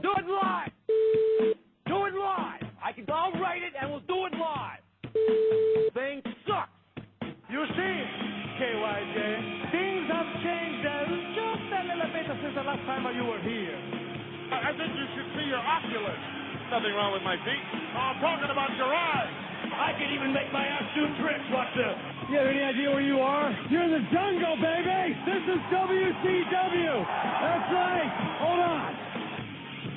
We'll do it live. Do it live. I'll write it and we'll do it live. Thing sucks. You see, KYJ, things have changed just a little bit since the last time you were here. I think you should see your oculus. Nothing wrong with my feet. I'm talking about your eyes. I can even make my ass do tricks. Watch this. You have any idea where you are? You're in the jungle, baby. This is WCW. That's right. Hold on.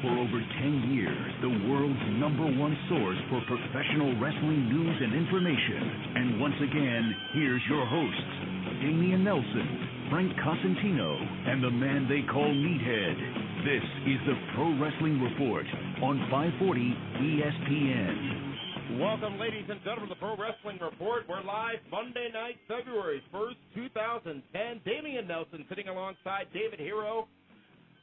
For over 10 years, the world's #1 source for professional wrestling news and information. And once again, here's your hosts, Damian Nelson, Frank Cosentino, and the man they call Meathead. This is the Pro Wrestling Report on 540 ESPN. Welcome, ladies and gentlemen, to the Pro Wrestling Report. We're live Monday night, February 1st, 2010. Damian Nelson sitting alongside David Hero,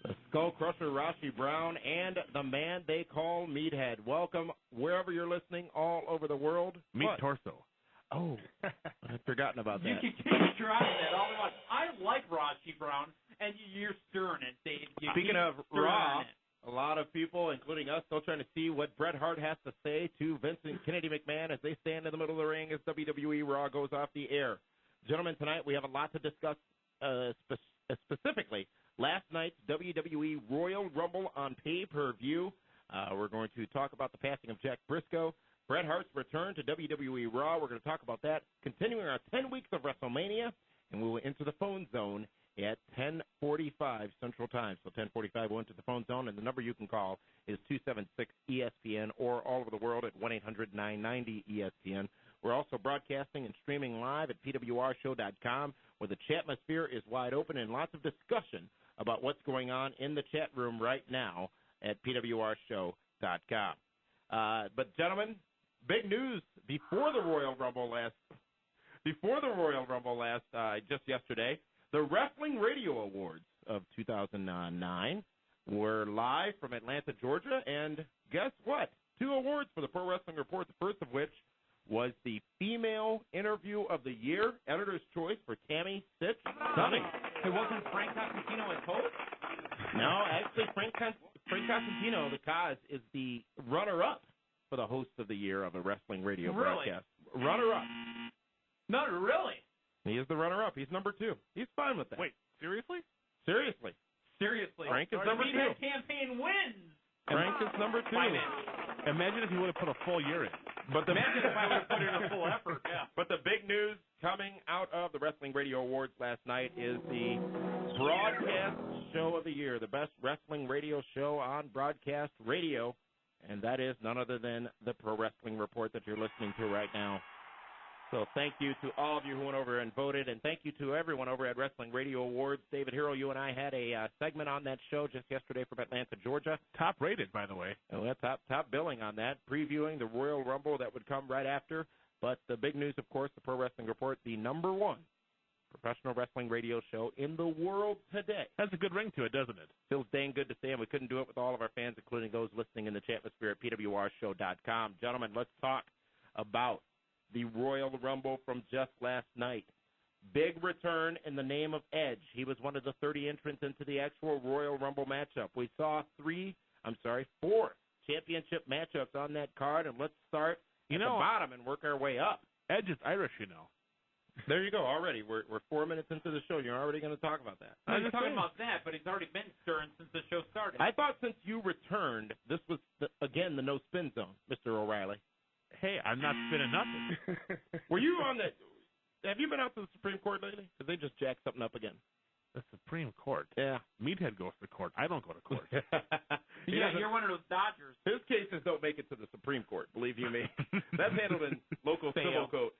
the Skull Crusher, Rashi Brown, and the man they call Meathead. Welcome wherever you're listening all over the world. Meat torso. Oh, I'd forgotten about that. You can take your eye on that all you want. I like Rashi Brown, and you're stirring it, Dave. Speaking of Raw, a lot of people, including us, still trying to see what Bret Hart has to say to Vince and Kennedy McMahon as they stand in the middle of the ring as WWE Raw goes off the air. Gentlemen, tonight we have a lot to discuss specifically. Last night's WWE Royal Rumble on pay-per-view. We're going to talk about the passing of Jack Briscoe, Bret Hart's return to WWE Raw. We're going to talk about that. Continuing our 10 weeks of WrestleMania, and we will enter the phone zone at 10:45 Central Time. So 10:45, we'll enter the phone zone, and the number you can call is 276-ESPN or all over the world at 1-800-990-ESPN. We're also broadcasting and streaming live at pwrshow.com, where the chatmosphere is wide open and lots of discussion about what's going on in the chat room right now at pwrshow.com. But, gentlemen, big news before the Royal Rumble just yesterday. The Wrestling Radio Awards of 2009 were live from Atlanta, Georgia, and guess what? 2 awards for the Pro Wrestling Report, the first of which was the Female Interview of the Year, Editor's Choice for Tammy Stitch. Stunning. It wasn't Frank Cosentino as host? No, actually, Frank Cosentino, the Cos, is the runner-up for the Host of the Year of a wrestling radio broadcast. Runner-up. No, really? He is the runner-up. He's number 2. He's fine with that. Wait, seriously? Seriously. Frank is number 2. The campaign wins. Frank is number 2. Imagine if he would have put a full year in. Imagine if I would have put in a full effort. Yeah. But the big news coming out of the Wrestling Radio Awards last night is the Broadcast Show of the Year, the best wrestling radio show on broadcast radio, and that is none other than the Pro Wrestling Report that you're listening to right now. So thank you to all of you who went over and voted, and thank you to everyone over at Wrestling Radio Awards. David Hero, you and I had a segment on that show just yesterday from Atlanta, Georgia. Top rated, by the way. Oh, top billing on that, previewing the Royal Rumble that would come right after. But the big news, of course, the Pro Wrestling Report, the #1 professional wrestling radio show in the world today. Has a good ring to it, doesn't it? Feels dang good to say, and we couldn't do it with all of our fans, including those listening in the chatmosphere at pwrshow.com. Gentlemen, let's talk about the Royal Rumble from just last night. Big return in the name of Edge. He was one of the 30 entrants into the actual Royal Rumble matchup. We saw 4 championship matchups on that card, and let's start at the bottom and work our way up. Edge is Irish, you know. There you go, already. We're 4 minutes into the show. You're already going to talk about that. I'm just talking about that, but he's already been stirring since the show started. I thought since you returned, this was, again, the no-spin zone, Mr. O'Reilly. Hey, I'm not spinning nothing. Were you on the – have you been out to the Supreme Court lately? Because they just jacked something up again. The Supreme Court? Yeah. Meathead goes to court. I don't go to court. Yeah, you're one of those Dodgers. His cases don't make it to the Supreme Court, believe you me. That's handled in local civil court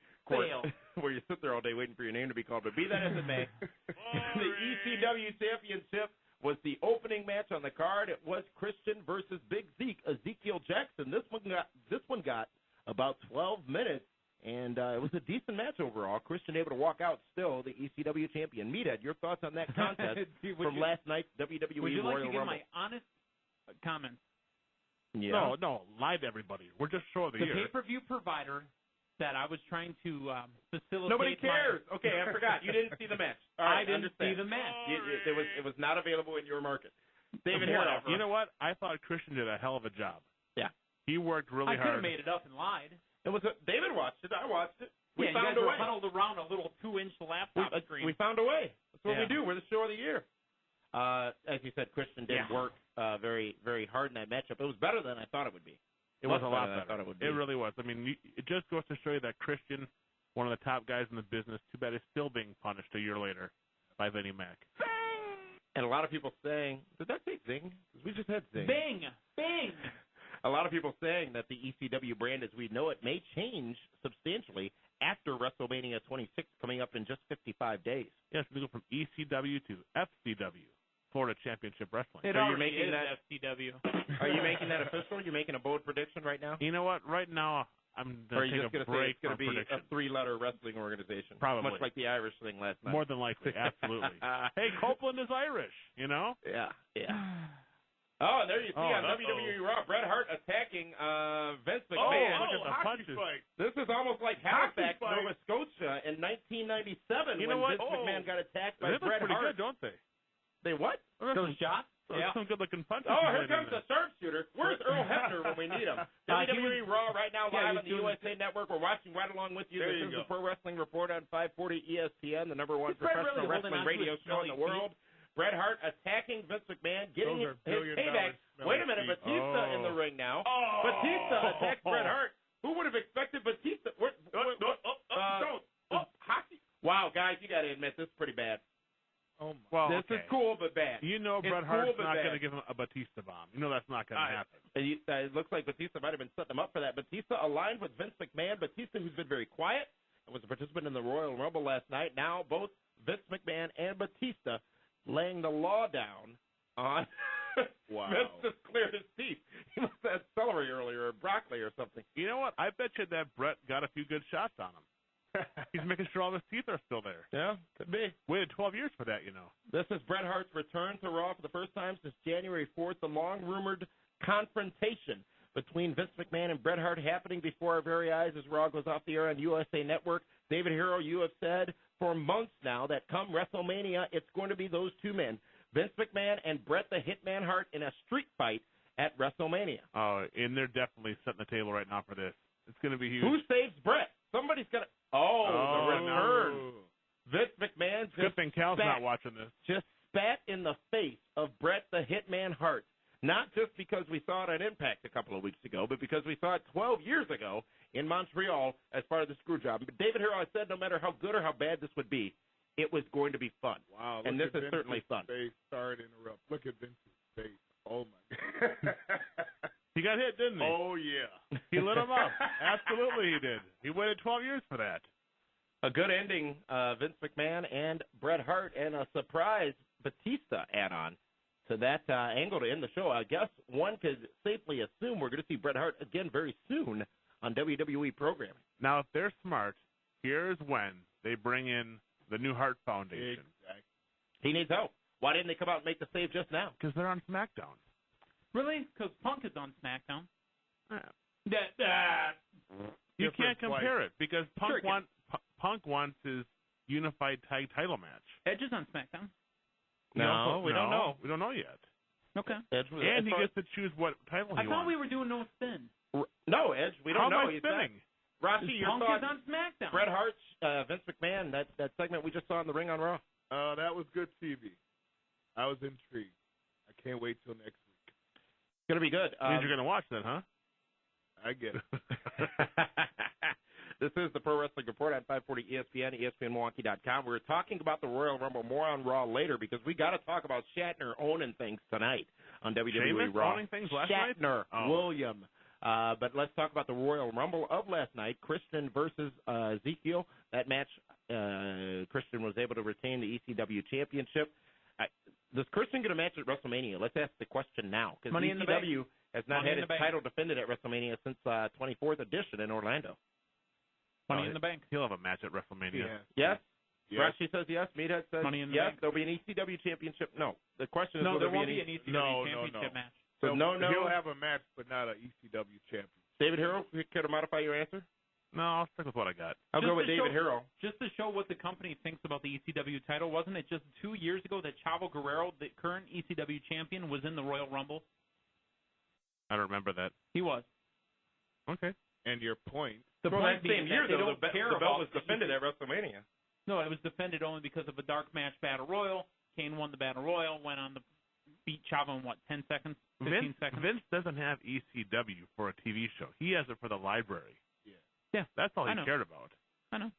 where you sit there all day waiting for your name to be called. But be that as it may, the ECW Championship was the opening match on the card. It was Christian versus Big Zeke, Ezekiel Jackson. This one got about 12 minutes, and it was a decent match overall. Christian able to walk out still the ECW champion. Meathead, your thoughts on that contest from last night's WWE Royal Rumble? Would you like to get my honest comments? Yeah. No, lie to everybody. We're just showing the year. The pay-per-view provider that I was trying to facilitate. Nobody cares. Okay, I forgot. You didn't see the match. All right, I didn't see the match. It was not available in your market. David Hero. You know what? I thought Christian did a hell of a job. Yeah. He worked really I could hard. have made it up and lied. David watched it. I watched it. We You found guys a were way. huddled around a little 2-inch laptop screen. We found a way. That's what Yeah. we do. We're the show of the year. As you said, Christian did work very, very hard in that matchup. It was better than I thought it would be. It was a lot better than I thought it would be. It really was. I mean, it just goes to show you that Christian, one of the top guys in the business, too bad is still being punished a year later by Vinnie Mac. And a lot of people saying, did that say Zing? 'Cause we just had Zing. Bing! Bing! A lot of people saying that the ECW brand as we know it may change substantially after WrestleMania 26 coming up in just 55 days. Yes, we go from ECW to FCW, Florida Championship Wrestling. It Are you already making is that- FCW. Are you making that official? Are you making a bold prediction right now? You know what? Right now, I'm Or are going you to just take going a to say break it's going from to be a prediction. 3-letter wrestling organization? Probably. Much like the Irish thing last night. More than likely, absolutely. Hey, Copeland is Irish, you know? Yeah, yeah. Oh, and there you see on uh-oh. WWE Raw, Bret Hart attacking Vince Oh, McMahon. look at the hockey punches. fight. This is almost like Hockey Halifax, fight. Nova Scotia in 1997 You when know what? Vince McMahon got attacked by They look Bret pretty Hart. good, don't they? They what? Those shots? Those are some good-looking punches. Oh, right here in comes there. the sharpshooter. Where's Earl Hebner when we need him? WWE Raw right now live on the USA Network. We're watching right along with you. There This you is go. the Pro Wrestling Report on 540 ESPN, the number one Is Bret professional really holding wrestling on to radio his show in the smelly world. Bret Hart attacking Vince McMahon, getting Those his are payback. billion-dollar Wait a minute, smelly feet. Batista in the ring now. Oh. Batista attacks Bret Hart. Who would have expected Batista? Hockey. Wow, guys, you got to admit this is pretty bad. Oh, my. Well, This is okay. cool, but bad. You know It's Bret cool, Hart's but not bad. going to give him a Batista bomb. You know that's not going to happen. It looks like Batista might have been setting him up for that. Batista aligned with Vince McMahon. Batista, who's been very quiet and was a participant in the Royal Rumble last night. Now both Vince McMahon and Batista laying the law down on Wow. Vince just cleared his teeth. He must have had celery earlier or broccoli or something. You know what? I bet you that Bret got a few good shots on him. He's making sure all his teeth are still there. Yeah, could be. Waited 12 years for that, you know. This is Bret Hart's return to Raw for the first time since January 4th. The long-rumored confrontation between Vince McMahon and Bret Hart happening before our very eyes as Raw goes off the air on USA Network. David Hero, you have said for months now that come WrestleMania, it's going to be those two men, Vince McMahon and Bret the Hitman Hart, in a street fight at WrestleMania. Oh, and they're definitely setting the table right now for this. It's going to be huge. Who saves Bret? Somebody's got to. Oh, the return. No. Vince McMahon Good thing Cal's spat, not watching this. just spat in the face of Bret the Hitman Hart. Not just because we saw it on Impact a couple of weeks ago, but because we saw it 12 years ago in Montreal as part of the screw job. But David Hero, I said no matter how good or how bad this would be, it was going to be fun. Wow. And look this at is certainly fun. Face. Sorry to interrupt. Look at Vince's face. Oh, my God. He got hit, didn't he? Oh, yeah. He lit him up. Absolutely he did. He waited 12 years for that. A good ending, Vince McMahon and Bret Hart, and a surprise Batista add-on to that angle to end the show. I guess one could safely assume we're going to see Bret Hart again very soon on WWE programming. Now, if they're smart, here's when they bring in the New Hart Foundation. Exactly. He needs help. Why didn't they come out and make the save just now? Because they're on SmackDown. Really? Because Punk is on SmackDown. You Different can't compare fight. it because Sure Punk wants his unified tag title match. Edge is on SmackDown. No, we don't know. We don't know yet. Okay. Edge, And he gets to choose what title I he thought wants. we were doing no spin. No, Edge, we How don't know. am I spinning? Rossi, your Punk thoughts? is on SmackDown. Bret Hart, Vince McMahon, that segment we just saw in the ring on Raw. That was good TV. I was intrigued. I can't wait till next week. It's going to be good. Means you're going to watch then, huh? I get it. This is the Pro Wrestling Report on 540 ESPN, ESPNMilwaukee.com. We're talking about the Royal Rumble more on Raw later because we got to talk about Shatner owning things tonight on WWE Sheamus Raw. owning things last night? Shatner, Oh. William. But let's talk about the Royal Rumble of last night, Christian versus Ezekiel. That match, Christian was able to retain the ECW championship. Does Christian get a match at WrestleMania? Let's ask the question now because Money in the Bank. ECW has not Money had in its the Bank. title defended at WrestleMania since 24th edition in Orlando. Money in the Bank. He'll have a match at WrestleMania. Yes? Yes. Rashi says yes. Meathead says Money in the yes. Bank. There'll be an ECW championship. No. The question is No, will there be won't be an ECW No, championship match. So no. He'll have a match, but not an ECW champion. David Hero, could I modify your answer? No, I'll stick with what I got. I'll go with David Hero. Just to show what the company thinks about the ECW title, wasn't it just 2 years ago that Chavo Guerrero, the current ECW champion, was in the Royal Rumble? I don't remember that. He was. Okay. And your point. The point being same year, that they though, don't the care belt about was defended at WrestleMania. No, it was defended only because of a dark match battle royal. Kane won the battle royal, went on the beat Chavo in, 10 seconds, 15 seconds? Vince doesn't have ECW for a TV show. He has it for the library. Yeah. That's all he cared about. I know.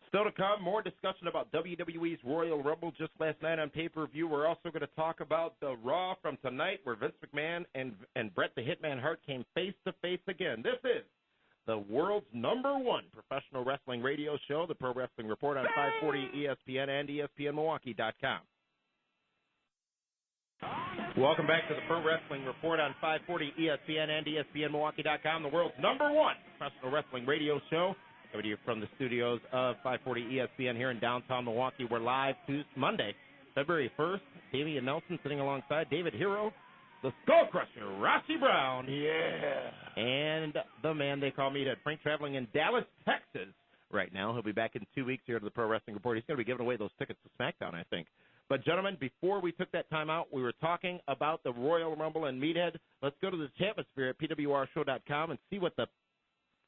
Still to come, more discussion about WWE's Royal Rumble just last night on pay-per-view. We're also going to talk about the Raw from tonight where Vince McMahon and Bret the Hitman Hart came face-to-face again. This is the world's #1 professional wrestling radio show, the Pro Wrestling Report on 540 ESPN and ESPNMilwaukee.com. Welcome back to the Pro Wrestling Report on 540 ESPN and ESPNMilwaukee.com, the world's #1 professional wrestling radio show. Coming to you from the studios of 540 ESPN here in downtown Milwaukee. We're live Tuesday, Monday, February 1st. Davey and Nelson sitting alongside David Hero, the Skull Crusher, Rossi Brown. Yeah. And the man they call Meathead, Frank, traveling in Dallas, Texas right now. He'll be back in 2 weeks here to the Pro Wrestling Report. He's going to be giving away those tickets to SmackDown, I think. But, gentlemen, before we took that time out, we were talking about the Royal Rumble and Meathead. Let's go to the atmosphere at pwrshow.com and see what the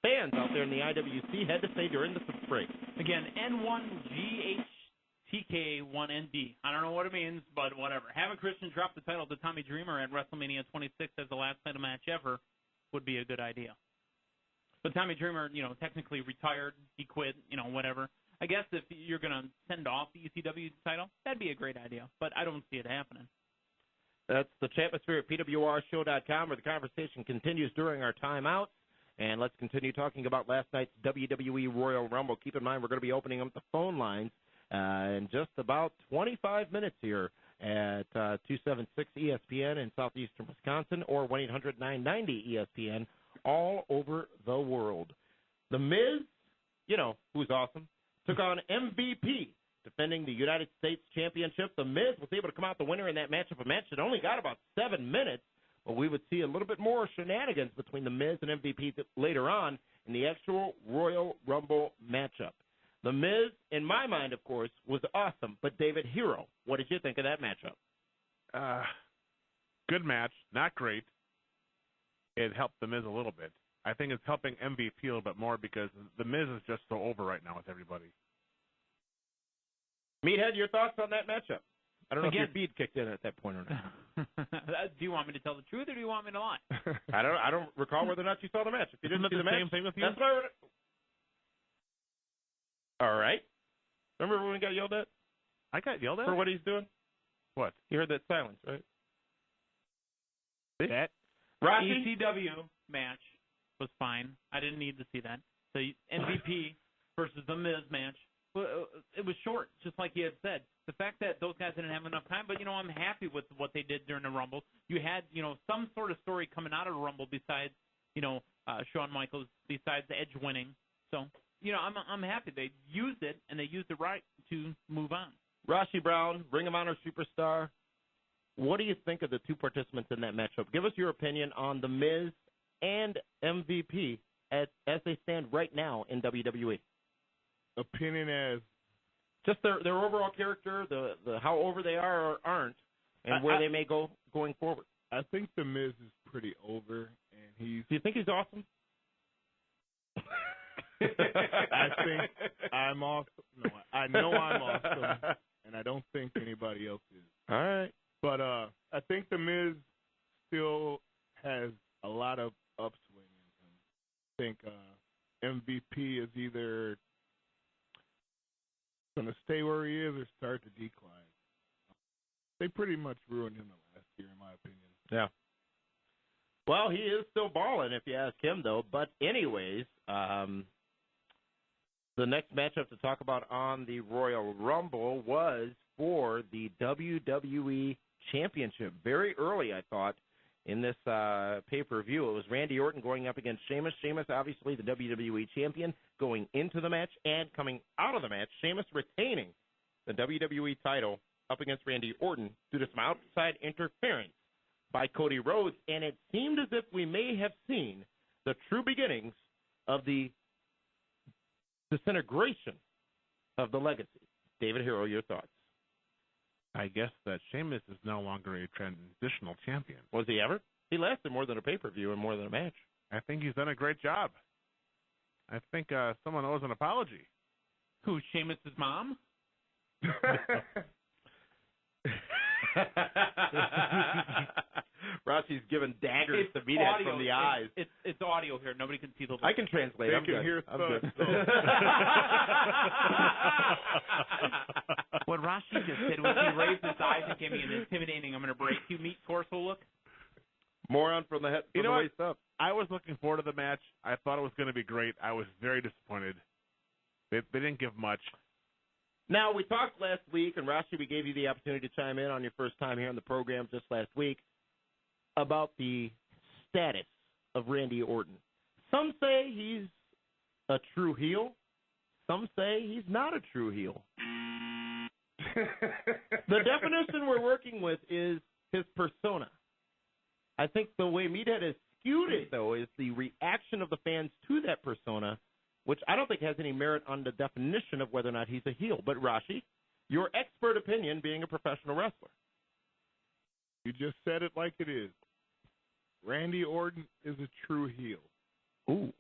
fans out there in the IWC had to say during the break. Again, N1GHTK1ND. I don't know what it means, but whatever. Having Christian drop the title to Tommy Dreamer at WrestleMania 26 as the last title match ever would be a good idea. But Tommy Dreamer, technically retired. He quit, whatever. I guess if you're going to send off the ECW title, that'd be a great idea. But I don't see it happening. That's the atmosphere at pwrshow.com where the conversation continues during our timeouts. And let's continue talking about last night's WWE Royal Rumble. Keep in mind, we're going to be opening up the phone lines in just about 25 minutes here at 276-ESPN in southeastern Wisconsin or 1-800-990-ESPN all over the world. The Miz, who's awesome, took on MVP, defending the United States Championship. The Miz was able to come out the winner in that matchup, a match that only got about 7 minutes. But we would see a little bit more shenanigans between The Miz and MVP later on in the actual Royal Rumble matchup. The Miz, in my mind, of course, was awesome. But David Hero, what did you think of that matchup? Good match, not great. It helped The Miz a little bit. I think it's helping MVP a little bit more because The Miz is just so over right now with everybody. Meathead, your thoughts on that matchup? I don't know if your feed kicked in at that point or not. Do you want me to tell the truth or do you want me to lie? I don't recall whether or not you saw the match. If you didn't see the match, same thing with you? That's what I would. All right. Remember when we got yelled at? I got yelled at? For what he's doing? What? You heard that silence, right? That? ECW match was fine. I didn't need to see that. The MVP versus The Miz match, it was short, just like you had said. The fact that those guys didn't have enough time, but, I'm happy with what they did during the Rumble. You had, some sort of story coming out of the Rumble besides, Shawn Michaels, besides Edge winning. So, I'm happy they used it, and they used it right to move on. Rossi Brown, Ring of Honor superstar. What do you think of the two participants in that matchup? Give us your opinion on The Miz and MVP as they stand right now in WWE. Opinion as just their overall character, the how over they are or aren't, and where they may go going forward. I think The Miz is pretty over, and he's. Do you think he's awesome? I think I'm awesome. No, I know I'm awesome, and I don't think anybody else is. All right, but I think The Miz still has a lot of upswing in him. I think MVP is either going to stay where he is or start to decline. They pretty much ruined him the last year, in my opinion. Yeah. Well, he is still balling, if you ask him, though. But anyways, the next matchup to talk about on the Royal Rumble was for the WWE Championship. Very early, I thought, in this pay-per-view. It was Randy Orton going up against Sheamus. Sheamus, obviously, the WWE Champion, going into the match and coming out of the match. Sheamus retaining the WWE title up against Randy Orton due to some outside interference by Cody Rhodes. And it seemed as if we may have seen the true beginnings of the disintegration of the legacy. David Hero, your thoughts? I guess that Sheamus is no longer a transitional champion. Was he ever? He lasted more than a pay-per-view and more than a match. I think he's done a great job. I think someone owes an apology. Who, Sheamus' mom? Rossi's giving daggers to Meathead from the eyes. It's audio here. Nobody can see the look. I can translate. They can hear I'm good. What Rossi just did was he raised his eyes and gave me an intimidating, I'm going to break you meat torso look. Moron from the head. You know waist what? up. I was looking forward to the match. I thought it was going to be great. I was very disappointed. They didn't give much. Now, we talked last week, and Rossi, we gave you the opportunity to chime in on your first time here on the program just last week about the status of Randy Orton. Some say he's a true heel. Some say he's not a true heel. The definition we're working with is his persona. I think the way Meathead has skewed it, though, is the reaction of the fans to that persona, which I don't think has any merit on the definition of whether or not he's a heel. But, Rashi, your expert opinion being a professional wrestler. You just said it like it is. Randy Orton is a true heel. Ooh.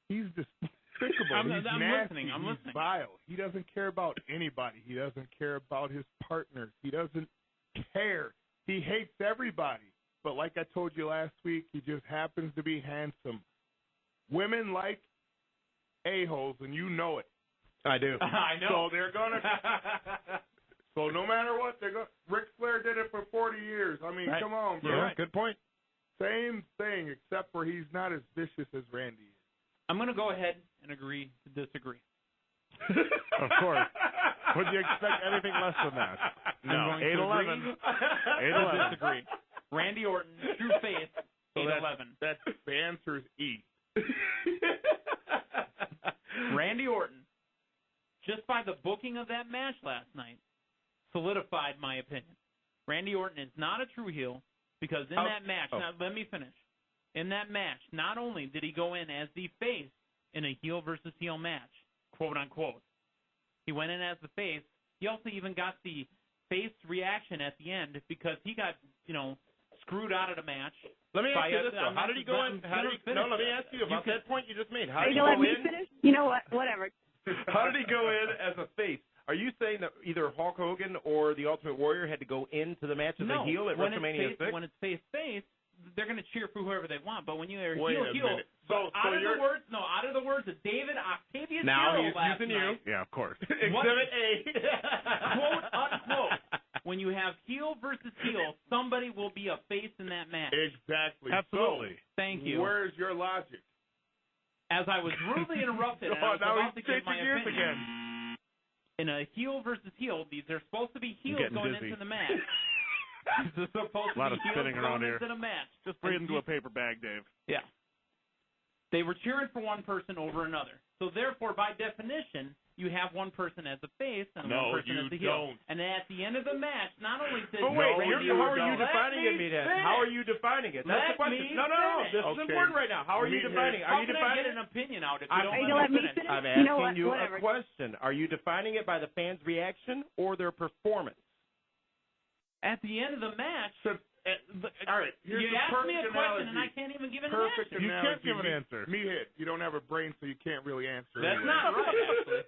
He's despicable. I'm He's listening. nasty. I'm He's listening. vile. He doesn't care about anybody. He doesn't care about his partners. He doesn't care. He hates everybody. But like I told you last week, he just happens to be handsome. Women like a-holes, and you know it. I do. I know. So they're going to... So no matter what, they're going. Ric Flair did it for 40 years. I mean, Right. come on, bro. Yeah, right. Good point. Same thing, except for he's not as vicious as Randy is. I'm going to go ahead and agree to disagree. Of course. Would you expect anything less than that? No. I'm going to 8-11. agree 8-11. to disagree. Randy Orton, true face, So 8-11. that's the answer is E. Randy Orton, just by the booking of that match last night, solidified my opinion. Randy Orton is not a true heel because in that match, now let me finish. In that match, not only did he go in as the face in a heel versus heel match, quote unquote, he went in as the face. He also even got the face reaction at the end because he got, screwed out of the match. Let me ask you this, though. How did he go in? Let me ask you about that point you just made. How did he go in? Finish? You know what? Whatever. How did he go in as a face? Are you saying that either Hulk Hogan or the Ultimate Warrior had to go into the match as a heel at WrestleMania 6? When it's face-face, they're going to cheer for whoever they want. But when you are Wait a heel, minute. So out of the words of David Octavius Now Hero he's last using night, Yeah, of course. Exhibit A. quote unquote, when you have heel versus heel, somebody will be a face in that match. Exactly. Absolutely. Thank you. Where's your logic? As I was rudely interrupted, and I was now about to he's give my changing gears opinion. again. In a heel versus heel, they're supposed to be heels getting going dizzy. into the match. They're supposed A lot to of be heels spinning around going here. into the match. Just bring it into a paper bag, Dave. Yeah. They were cheering for one person over another. So therefore, by definition, you have one person as a face and one person as a heel. Don't. And at the end of the match, not only did But wait, Randy how are Orton- you defining it, Meathead? How are you defining it? That's the question. No. This is important right now. How are you defining it? How Are you can I defining get it? an opinion out if you Are don't you let gonna let me me finish? finish? I'm You know asking what? you Whatever. a question. Are you defining it by the fans' reaction or their performance? At the end of the match, All right. Here's you the asked me a perfect question and I analogy. can't even give an Perfect answer. You can't analogy. give an answer. Meathead, you don't have a brain, so you can't really answer. That's anyway. not right, actually.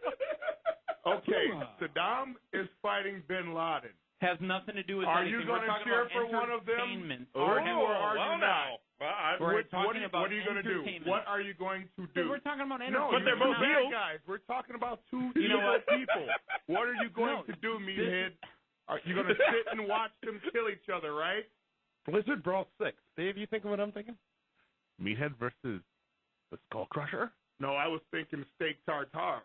Okay, Saddam is fighting Bin Laden. Has nothing to do with Are anything. you going We're to talking cheer about for one of them? entertainment. Or are you not? now. We're What talking about are you going to do? entertainment. What are you going to do? We're talking about No, entertainment. but they're both We're not- bad guys. We're talking about two You know evil what? people. What are you going to do, Meathead? Are you going to sit and watch them kill each other, right? Blizzard Brawl 6. Dave, you think of what I'm thinking? Meathead versus the Skull Crusher? No, I was thinking steak tartare.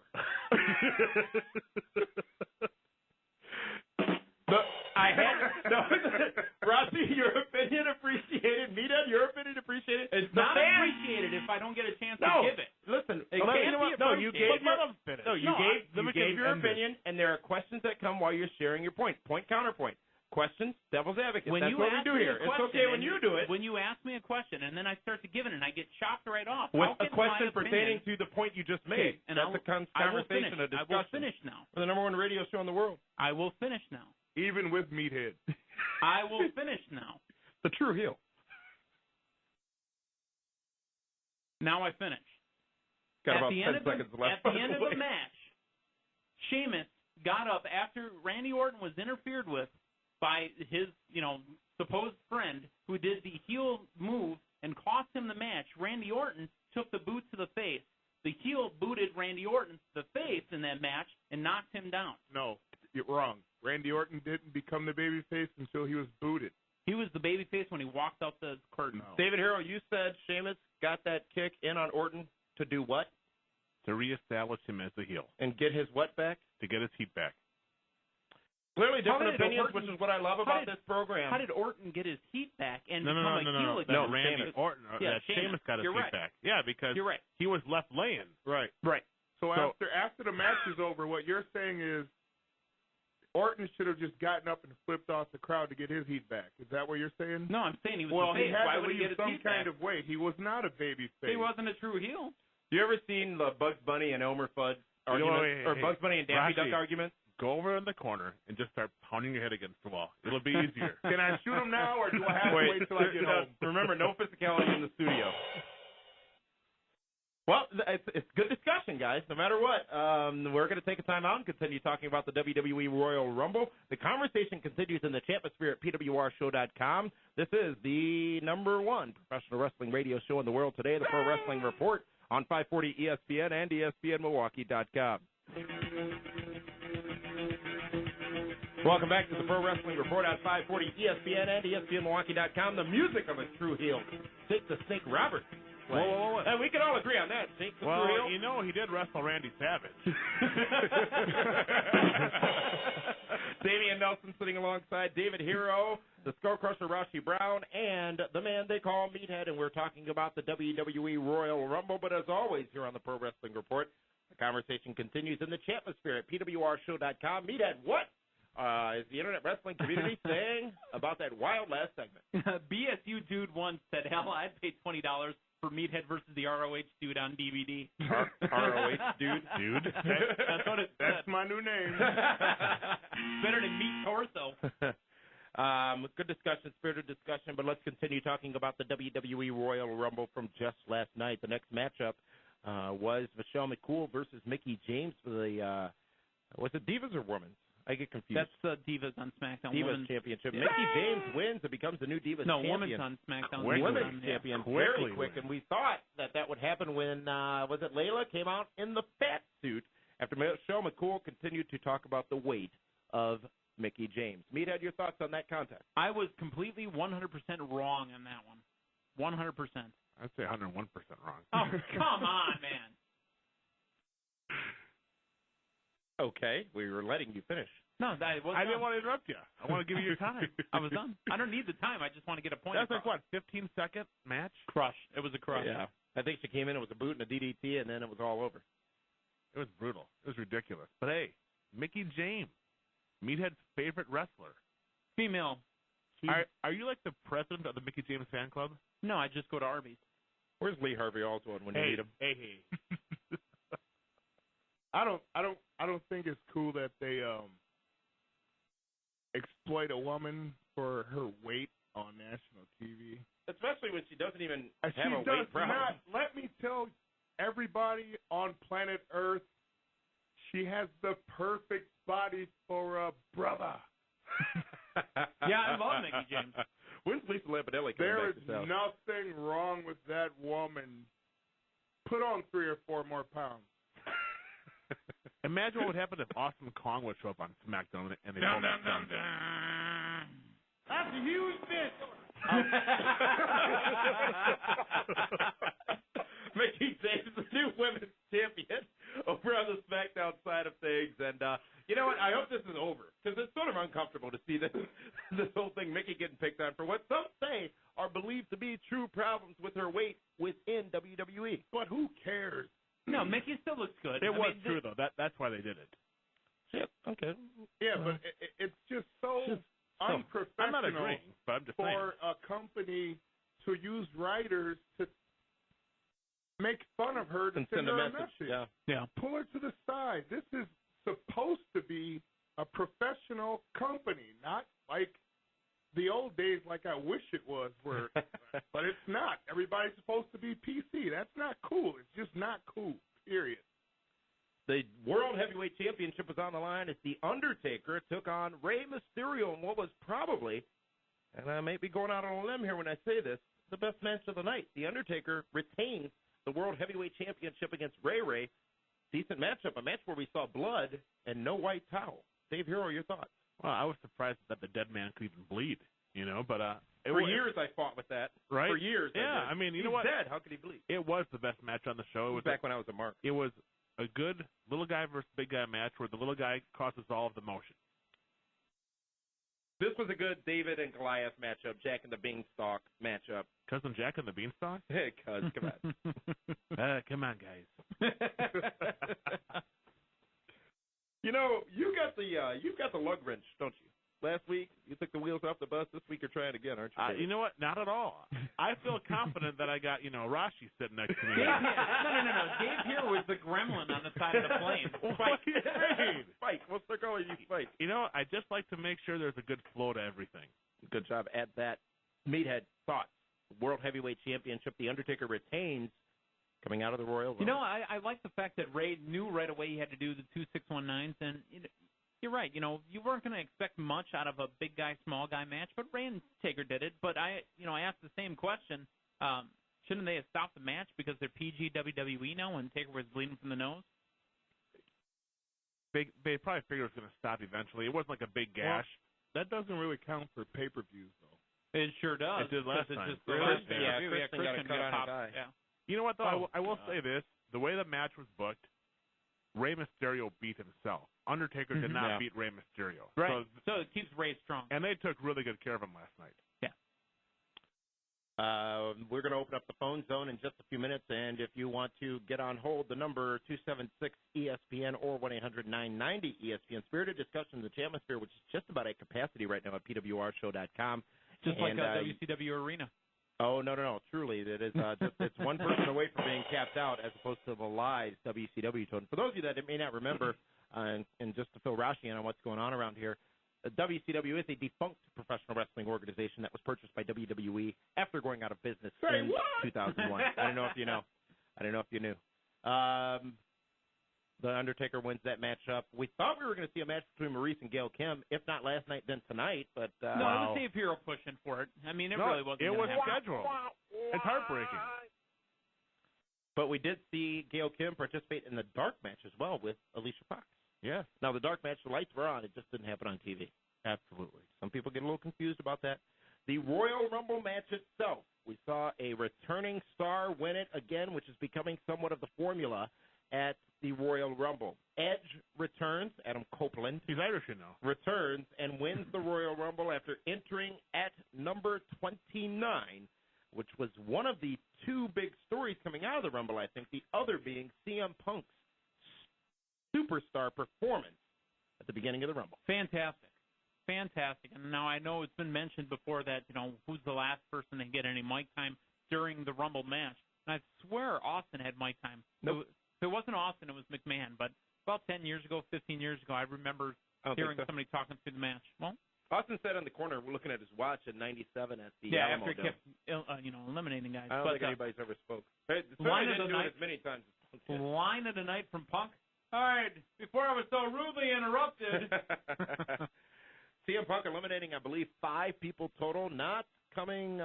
Rossi, your opinion appreciated. Meathead, your opinion appreciated. It's The not fans- appreciated if I don't get a chance No, to give it. listen. It let me- can't be no, you appreciated. gave your, Let him finish. no, you No, gave let me you gave give your end this. opinion, and there are questions that come while you're sharing your point. Point counterpoint. Questions, devil's advocate. When That's you what we ask do me here. a question, It's okay when you do it. When you ask me a question and then I start to give it and I get chopped right off. With How a can question my pertaining opinion, to the point you just made. and That's a conversation, a discussion. I will finish now. We're the number one radio show in the world. I will finish now. Even with Meathead. I will finish now. The true heel. Now I finish. Got at about the 10 end of seconds left. At the end of the match, Sheamus got up after Randy Orton was interfered with by his, supposed friend who did the heel move and cost him the match. Randy Orton took the boot to the face. The heel booted Randy Orton to the face in that match and knocked him down. No, you're wrong. Randy Orton didn't become the babyface until he was booted. He was the babyface when he walked out the curtain. No. David Hero, you said Sheamus got that kick in on Orton to do what? To reestablish him as the heel. And get his what back? To get his heat back. Clearly different did opinions, Orton- which is what I love about this program. How did Orton get his heat back and No, become a heel again? No, Randy Orton. Yeah, Sheamus got his You're heat right. back. Yeah, because You're right. he was left laying. Right. Right. So after the match is over, what you're saying is Orton should have just gotten up and flipped off the crowd to get his heat back. Is that what you're saying? No, I'm saying he was Well, the face. he had Why to would he leave get his some heat kind back? of weight. He was not a baby face. He wasn't a true heel. You ever seen the Bugs Bunny and Elmer Fudd arguments? Or Bugs Bunny and Daffy Duck arguments? Go over in the corner and just start pounding your head against the wall. It'll be easier. Can I shoot him now, or do I have to wait till I get home? Remember, no physicality in the studio. Well, it's good discussion, guys. No matter what, we're going to take a time out and continue talking about the WWE Royal Rumble. The conversation continues in the Champosphere at PWRshow.com. This is the number one professional wrestling radio show in the world today, the Pro Wrestling Report on 540 ESPN and ESPNMilwaukee.com. Welcome back to the Pro Wrestling Report on 540 ESPN and ESPNMilwaukee.com. The music of a true heel. Take the Snake Roberts. Whoa. And we can all agree on that. Snake the true heel. You know he did wrestle Randy Savage. Damian Nelson sitting alongside David Hero, the Skull Crusher Rashi Brown, and the man they call Meathead, and we're talking about the WWE Royal Rumble. But as always, here on the Pro Wrestling Report, the conversation continues in the Champosphere at PWRshow.com. Meathead, what is the Internet Wrestling community saying about that wild last segment? BSU Dude once said, hell, I'd pay $20 for Meathead versus the ROH Dude on DVD. ROH Dude? Dude? That's what it said. That's my new name. Better than Meat Torso. Good discussion, spirited discussion, but let's continue talking about the WWE Royal Rumble from just last night. The next matchup was Michelle McCool versus Mickie James for the, was it Divas or Women's? I get confused. That's the Divas on SmackDown. Divas Women's Championship. Yeah. Mickie James wins and becomes the new Divas champion. No, Women's on SmackDown. Women's champion. Very quick. Win. And we thought that would happen when, was it Layla came out in the fat suit after Michelle McCool continued to talk about the weight of Mickie James. Meathead, your thoughts on that contest? I was completely 100% wrong on that one. 100%. I'd say 101% wrong. Oh, come on, man. Okay, we were letting you finish. No, I didn't want to interrupt you. I want to give you your time. I was done. I don't need the time. I just want to get a point. That's like, what, 15-second match? Crush. It was a crush. Yeah. I think she came in, it was a boot and a DDT, and then it was all over. It was brutal. It was ridiculous. But, hey, Mickie James, Meathead's favorite wrestler. Female. Are you like the president of the Mickie James fan club? No, I just go to Arby's. Where's Lee Harvey Oswald when you need him? Hey. I don't think it's cool that they exploit a woman for her weight on national TV. Especially when she doesn't even have She a does weight problem. not. Let me tell everybody on planet Earth, she has the perfect body for a brother. Yeah, I love Mickie James. When's Lisa Lampanelli coming There is back to town? nothing wrong with that woman. Put on 3 or 4 more pounds. Imagine what would happen if Awesome Kong would show up on SmackDown and they Dun, pulled dun, that dun, dun. That's a huge miss. Mickie James, the new women's champion, over on the SmackDown side of things. And you know what? I hope this is over because it's sort of uncomfortable to see this whole thing, Mickie getting picked on for what some say are believed to be true problems with her weight within WWE. But who cares? No, Mickie still looks good. It was true, though. That's why they did it. Shit. Okay. Yeah, but it's just so unprofessional I'm not agreeing, but I'm just saying. for a company to use writers to make fun of her to send her a message. Yeah. Pull her to the side. This is supposed to be a professional company, not like the old days like I wish it was, where, but it's not. Everybody's supposed to be PC. That's not cool. It's just not cool, period. The World Heavyweight Championship was on the line as The Undertaker took on Rey Mysterio in what was probably, and I may be going out on a limb here when I say this, the best match of the night. The Undertaker retains the World Heavyweight Championship against Ray. Decent matchup, a match where we saw blood and no white towel. Dave Hero, your thoughts? Well, I was surprised that the dead man could even bleed, but for years I fought with that. Right? For years, yeah. I mean, you He's know what? Dead. How could he bleed? It was the best match on the show. It was back when I was a mark. It was a good little guy versus big guy match where the little guy causes all of the motion. This was a good David and Goliath matchup, Jack and the Beanstalk matchup. Cousin Jack and the Beanstalk? Hey, cuz, come on. Come on, guys. You've got the lug wrench, don't you? Last week you took the wheels off the bus. This week you're trying again, aren't you? You know what? Not at all. I feel confident that I got Rashi sitting next to me. No. Dave here was the gremlin on the side of the plane. Fight. What's the goal? You fight. I just like to make sure there's a good flow to everything. Good job at that. Meathead, thoughts? World Heavyweight Championship. The Undertaker retains coming out of the Royal Rumble. I like the fact that Ray knew right away he had to do the 2 619s, and you're right. You weren't going to expect much out of a big guy, small guy match, but Ray and Taker did it. But I asked the same question. Shouldn't they have stopped the match because they're PG WWE now and Taker was bleeding from the nose? They probably figured it was going to stop eventually. It wasn't like a big gash. That doesn't really count for pay-per-views, though. It sure does. It did last time. Christian got a cut on his eye. Yeah. You know what, though? I will say this. The way the match was booked, Rey Mysterio beat himself. Undertaker did not beat Rey Mysterio. Right. So it keeps Rey strong. And they took really good care of him last night. Yeah. We're going to open up the phone zone in just a few minutes, and if you want to get on hold, the number 276-ESPN or 1-800-990-ESPN. Spirited discussion in the Chatmosphere, which is just about at capacity right now at pwrshow.com. Just like WCW Arena. Oh, no. Truly, it is it's one person away from being capped out as opposed to the live WCW total. For those of you that may not remember, and just to fill Rashi in on what's going on around here, WCW is a defunct professional wrestling organization that was purchased by WWE after going out of business in 2001. I don't know if you know. The Undertaker wins that matchup. We thought we were going to see a match between Maurice and Gail Kim, if not last night, then tonight. But no, it was Dave Hero pushing for it. I mean, really wasn't. It was scheduled. It's heartbreaking. But we did see Gail Kim participate in the dark match as well with Alicia Fox. Yes. Now, the dark match, the lights were on. It just didn't happen on TV. Absolutely. Some people get a little confused about that. The Royal Rumble match itself, we saw a returning star win it again, which is becoming somewhat of the formula at the Royal Rumble. Edge returns, Adam Copeland. He's Irish, returns and wins the Royal Rumble after entering at number 29, which was one of the two big stories coming out of the Rumble, I think, the other being CM Punk's superstar performance at the beginning of the Rumble. Fantastic. And now I know it's been mentioned before that, who's the last person to get any mic time during the Rumble match. And I swear Austin had mic time. Nope. If it wasn't Austin, it was McMahon. But about 10 years ago, 15 years ago, I remember hearing somebody talking through the match. Well, Austin sat on the corner looking at his watch at 97 at the Alamo after he kept eliminating guys. I don't think anybody's ever spoke. Hey, line of the do night, it as many times as Punk did. Line of the night from Punk. All right, before I was so rudely interrupted. CM Punk eliminating, I believe, 5 people total, not coming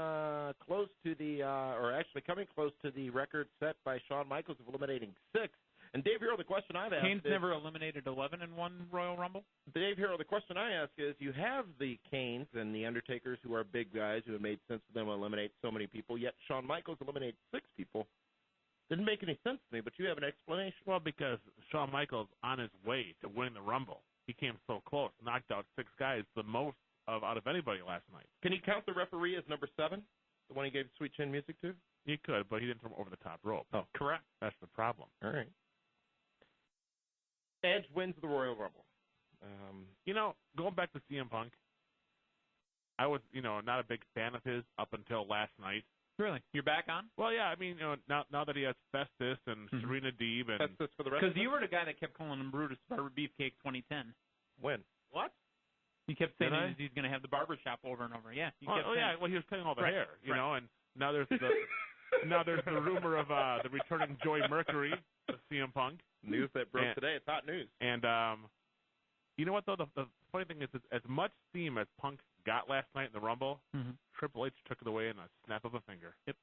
close to the, or actually coming close to the record set by Shawn Michaels of eliminating 6. And Dave Hero, the question I've asked Kane's never eliminated 11 in one Royal Rumble? Dave Hero, the question I ask is, you have the Kanes and the Undertakers who are big guys who have made sense for them to eliminate so many people, yet Shawn Michaels eliminated 6 people. Didn't make any sense to me, but you have an explanation. Well, because Shawn Michaels, on his way to winning the Rumble, he came so close, knocked out 6 guys, the most out of anybody last night. Can he count the referee as number 7, the one he gave Sweet Chin Music to? He could, but he didn't throw him over the top rope. Oh, correct. That's the problem. All right. Edge wins the Royal Rumble. Going back to CM Punk, I was, not a big fan of his up until last night. Really? You're back on? Well, yeah. I mean, now that he has Festus and Serena Deeb and Festus for the rest. Because you were the guy that kept calling him Brutus Barber Beefcake 2010. When? What? You kept saying he's going to have the barber shop over and over. Yeah. Well, he was cutting all the hair, and now there's the the rumor of the returning Joey Mercury, the CM Punk. News that broke today. It's hot news. And you know what though? The funny thing is, as much steam as Punk got last night in the Rumble, Triple H took it away in a snap of a finger. Yep.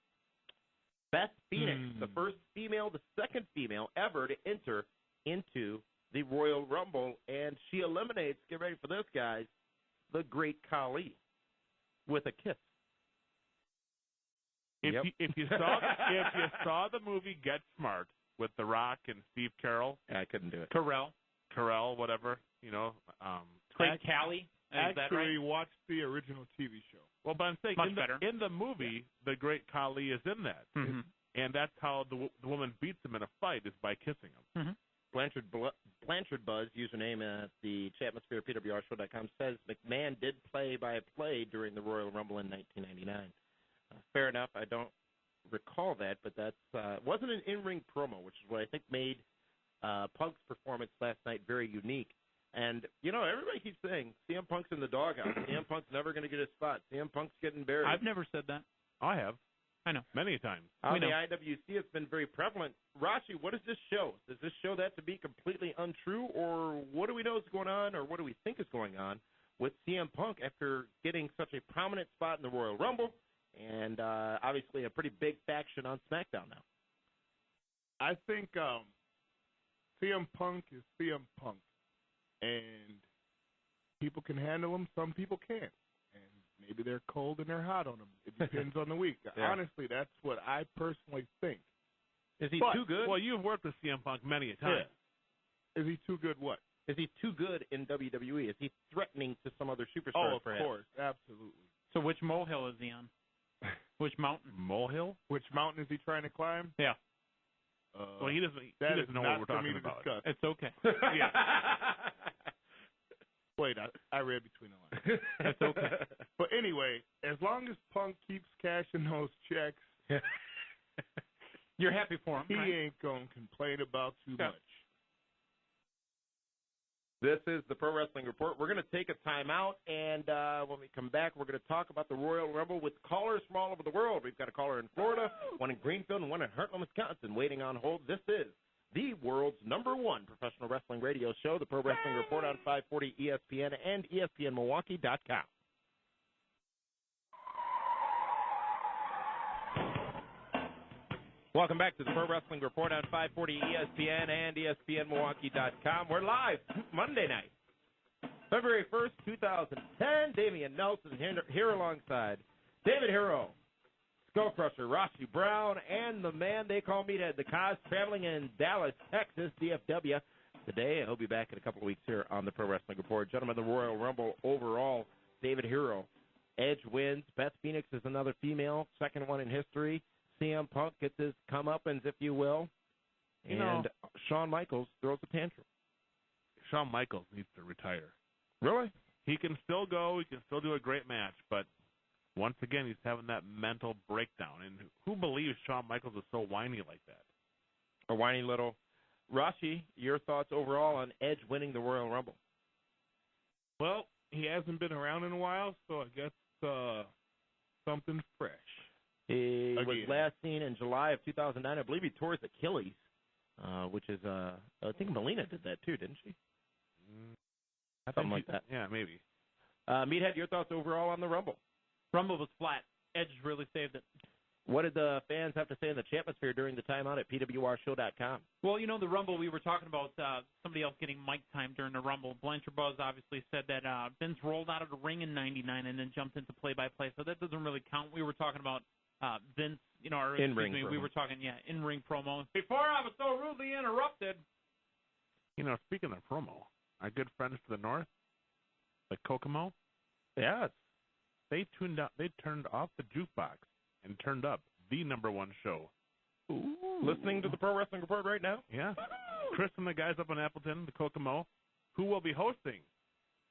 Beth Phoenix, the first female, the second female ever to enter into the Royal Rumble, and she eliminates, get ready for this, guys, the Great Khali with a kiss. If you saw the movie Get Smart with The Rock and Steve Carell, I couldn't do it. Carell, whatever, Great Khali. Actually, watch the original TV show. Well, but I'm saying in the movie, the Great Khali is in that, and that's how the woman beats him in a fight is by kissing him. Blanchard Buzz, username at the Chatmosphere PWRshow.com, says McMahon did play-by-play during the Royal Rumble in 1999. Fair enough. I don't recall that, but that's wasn't an in-ring promo, which is what I think made Punk's performance last night very unique. And, everybody keeps saying CM Punk's in the doghouse. CM Punk's never going to get a spot. CM Punk's getting buried. I've never said that. I have. I know. Many times. On the IWC, it's been very prevalent. Rashi, what does this show? Does this show that to be completely untrue, or what do we know is going on, or what do we think is going on with CM Punk after getting such a prominent spot in the Royal Rumble and obviously a pretty big faction on SmackDown now? I think CM Punk is CM Punk, and people can handle him, some people can't. Maybe they're cold and they're hot on him. It depends on the week. Yeah. Honestly, that's what I personally think. Is he too good? Well, you've worked with CM Punk many a time. Yeah. Is he too good what? Is he too good in WWE? Is he threatening to some other superstar? Oh, of course. Absolutely. So which molehill is he on? Which mountain? Molehill? Which mountain is he trying to climb? Yeah. Well, he doesn't know what we're talking about. Discuss. It's okay. Yeah. Wait, I read between the lines. That's okay. But anyway, as long as Punk keeps cashing those checks, you're happy for him. He right? ain't going to complain about too much. This is the Pro Wrestling Report. We're going to take a timeout, and when we come back, we're going to talk about the Royal Rumble with callers from all over the world. We've got a caller in Florida, one in Greenfield, and one in Heartland, Wisconsin, waiting on hold. This is the world's #1 professional wrestling radio show, the Pro Wrestling Report on 540 ESPN and ESPNMilwaukee.com. Welcome back to the Pro Wrestling Report on 540 ESPN and ESPNMilwaukee.com. We're live Monday night, February 1st, 2010. Damian Nelson here alongside David Hero, Skull Crusher, Rossi Brown, and the man they call Meathead, the Cos, traveling in Dallas, Texas, DFW. Today, he'll be back in a couple of weeks here on the Pro Wrestling Report. Gentlemen, the Royal Rumble overall, David Hero. Edge wins. Beth Phoenix is another female, second one in history. CM Punk gets his comeuppance, if you will. And Shawn Michaels throws a tantrum. Shawn Michaels needs to retire. Really? He can still go. He can still do a great match, but once again, he's having that mental breakdown. And who believes Shawn Michaels is so whiny like that? A whiny little. Rashi, your thoughts overall on Edge winning the Royal Rumble? Well, he hasn't been around in a while, so I guess something fresh. He was last seen in July of 2009. I believe he tore his Achilles, which is, I think Melina did that too, didn't she? Something like that. Yeah, maybe. Meathead, your thoughts overall on the Rumble? Rumble was flat. Edge really saved it. What did the fans have to say in the Chatmosphere during the timeout at PWRshow.com? Well, the Rumble, we were talking about somebody else getting mic time during the Rumble. Blanchard Buzz obviously said that Vince rolled out of the ring in '99 and then jumped into play-by-play, so that doesn't really count. We were talking about Vince, we were talking, in-ring promo. Before I was so rudely interrupted. Speaking of promo, our good friends to the north, the Kokomo, yes, they turned off the jukebox and turned up the #1 show. Ooh. Listening to the Pro Wrestling Report right now? Yeah. Chris and the guys up in Appleton, the Kokomo, who will be hosting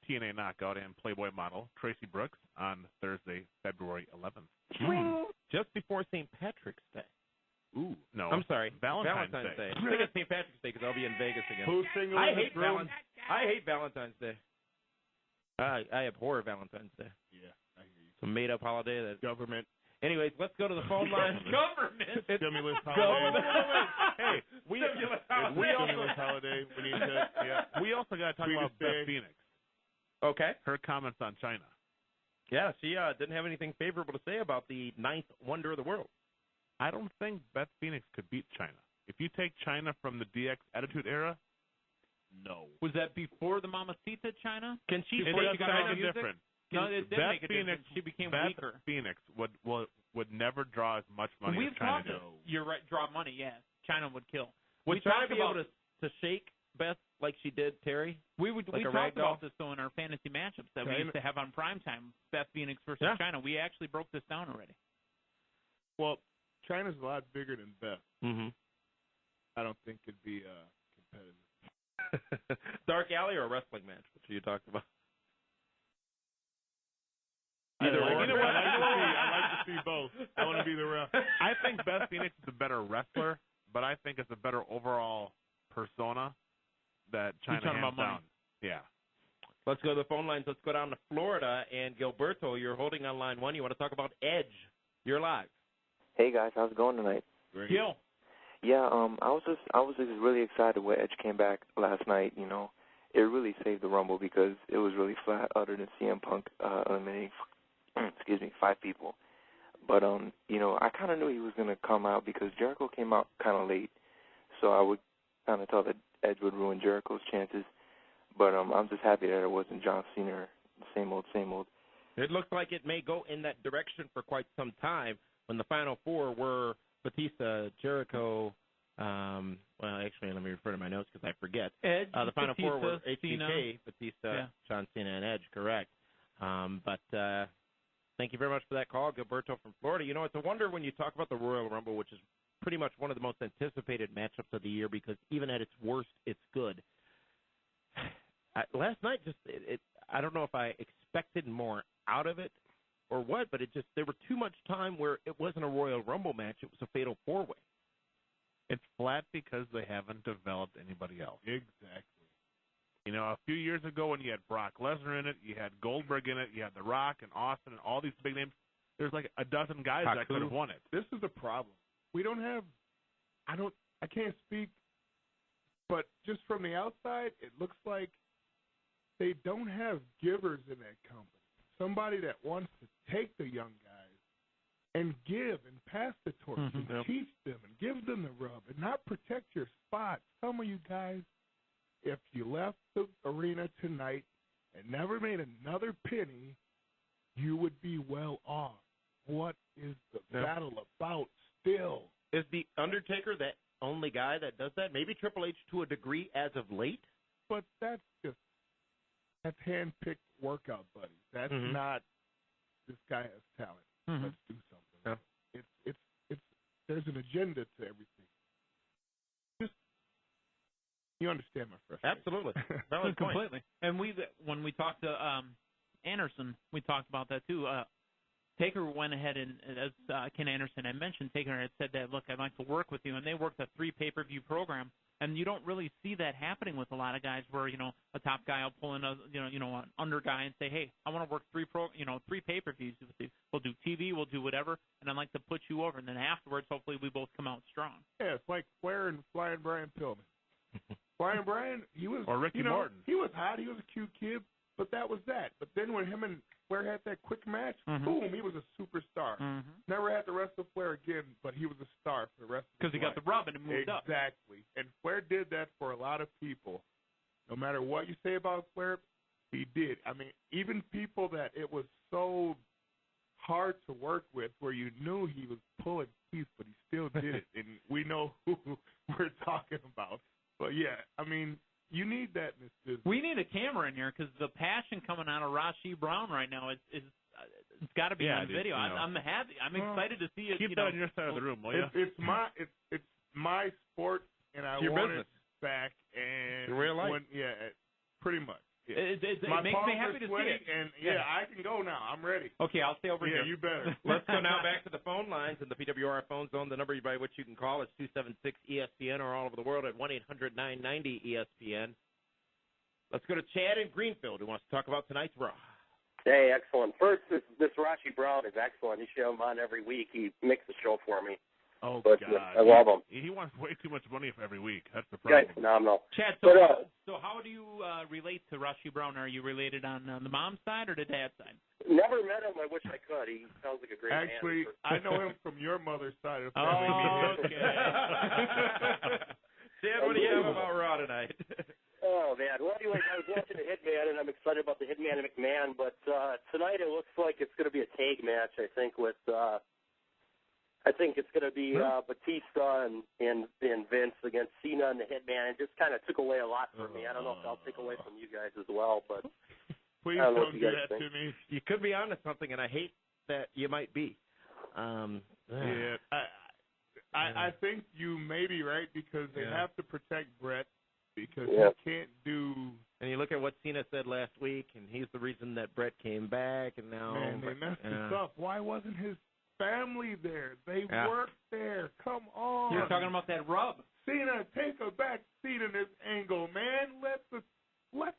TNA Knockout and Playboy model Tracy Brooks on Thursday, February 11th. Just before St. Patrick's Day. Ooh, no. I'm sorry. Valentine's Day. I think it's St. Patrick's Day because I'll be in Vegas again. Who's single I in this room? hate Valentine's Day. I abhor Valentine's Day. Yeah, I hear you. It's a made-up holiday. That Government. Anyways, let's go to the phone line. Government. Stimulus holiday. Hey, we Stimulus holiday. We need to. Yeah. we also got to talk about Beth Phoenix. Okay. Her comments on China. Yeah, she didn't have anything favorable to say about the ninth wonder of the world. I don't think Beth Phoenix could beat China. If you take China from the DX Attitude Era, no. Was that before the Mamacita China? Can she It play does sound music? different. No, it did Beth make a Phoenix, difference. She became Beth weaker. Phoenix would never draw as much money We've as China talked. did. You're right. Draw money. Yeah, China would kill. Would we China talked be about, able to shake Beth like she did Terry? We like talked ragdoll? about this though in our fantasy matchups that we used to have on primetime. Beth Phoenix versus China. We actually broke this down already. Well, China's a lot bigger than Beth. Mm-hmm. I don't think it'd be competitive. Dark Alley or a wrestling match? Which are you talking about? Either or. You know what? I like to see both. I want to be the ref. I think Beth Phoenix is a better wrestler, but I think it's a better overall persona that China talking hands about money. down. Yeah. Let's go to the phone lines. Let's go down to Florida. And Gilberto, you're holding on line one. You want to talk about Edge. You're live. Hey guys, how's it going tonight? Gil. Yeah, I was just really excited when Edge came back last night. You know, it really saved the Rumble because it was really flat, other than CM Punk eliminating, 5 people. But you know, I kind of knew he was going to come out because Jericho came out kind of late, so I would kind of thought that Edge would ruin Jericho's chances. But I'm just happy that it wasn't John Cena, same old, same old. It looks like it may go in that direction for quite some time when the final four were Batista, Jericho, well, actually, let me refer to my notes because I forget. Edge, the final Batista, four were HBK, Cena. Batista, John Cena, and Edge, correct. But thank you very much for that call, Gilberto from Florida. You know, it's a wonder when you talk about the Royal Rumble, which is pretty much one of the most anticipated matchups of the year because even at its worst, it's good. Last night, I don't know if I expected more out of it or what, but there were too much time where it wasn't a Royal Rumble match. It was a fatal four-way. It's flat because they haven't developed anybody else. Exactly. You know, a few years ago when you had Brock Lesnar in it, you had Goldberg in it, you had The Rock and Austin and all these big names, there's like a dozen guys that could have won it. This is a problem. We don't have – I can't speak, but just from the outside, it looks like they don't have givers in that company. Somebody that wants to take the young guys and give and pass the torch and teach them and give them the rub and not protect your spot. Some of you guys, if you left the arena tonight and never made another penny, you would be well off. What is the battle about still? Is The Undertaker the only guy that does that? Maybe Triple H to a degree as of late? But that's hand-picked workout buddies. That's not this guy has talent. Let's do something. Yeah. It's there's an agenda to everything. Just you understand my frustration. Absolutely. Valid point. Completely. And when we talked to Anderson, we talked about that too. Taker went ahead and, as Ken Anderson had mentioned, Taker had said that, look, I'd like to work with you, and they worked a 3 pay-per-view program, and you don't really see that happening with a lot of guys where, you know, a top guy will pull in a, an under guy and say, hey, I want to work 3 pay-per-views with you. We'll do TV, we'll do whatever, and I'd like to put you over, and then afterwards, hopefully, we both come out strong. Yeah, it's like Flair and Flying Brian Pillman. Flying Brian, he was, or Ricky Morton. He was hot, he was a cute kid, but that was that. But then when him and Flair had that quick match, boom, he was a superstar. Never had to wrestle Flair again, but he was a star for the rest of his life. Because he got the rub and it moved up. Exactly. And Flair did that for a lot of people. No matter what you say about Flair, he did. I mean, even people that it was so hard to work with where you knew he was pulling teeth, but he still did it. And we know who we're talking about. But, yeah, I mean, you need that in this business. We need a camera in here because the passion coming out of Rashi Brown right now is it's got to be on video. I'm happy. I'm excited to see it. Keep that on your side of the room, will you? It's my sport, and I want it back. And in real life, pretty much. Yeah. It's My makes me palms happy are to sweaty, see it. and I can go now. I'm ready. Okay, I'll stay over here. Yeah, you better. Let's go now back to the phone lines in the PWR phone zone. The number by which you can call is 276-ESPN or all over the world at 1-800-990-ESPN. Let's go to Chad in Greenfield, who wants to talk about tonight's Raw. Hey, excellent. First, this Rashi Brown is excellent. You should have him on every week. He makes the show for me. Oh, but, God. I love him. He wants way too much money for every week. That's the Guy's problem. phenomenal. Chad, so how do you relate to Rashi Brown? Are you related on the mom's side or the dad's side? Never met him. I wish I could. He sounds like a great man. Actually, I know him from your mother's side of the Oh, family. okay. Chad, what do you have about Raw tonight? Oh, man. Well, anyways, I was watching the Hitman, and I'm excited about the Hitman and McMahon, but tonight it looks like it's going to be a tag match, I think, with I think it's going to be Batista and Vince against Cena and the Hitman. It just kind of took away a lot for me. I don't know if I'll take away from you guys as well, but Please I don't know don't what you do guys that think. to me. You could be onto something, and I hate that you might be. Yeah, I think you may be right because they have to protect Bret because he can't do. And you look at what Cena said last week, and he's the reason that Bret came back, and now Man, they messed this up. Why wasn't his family there? They worked there. Come on. You're talking about that rub. Cena, take a back seat in this angle, man. Let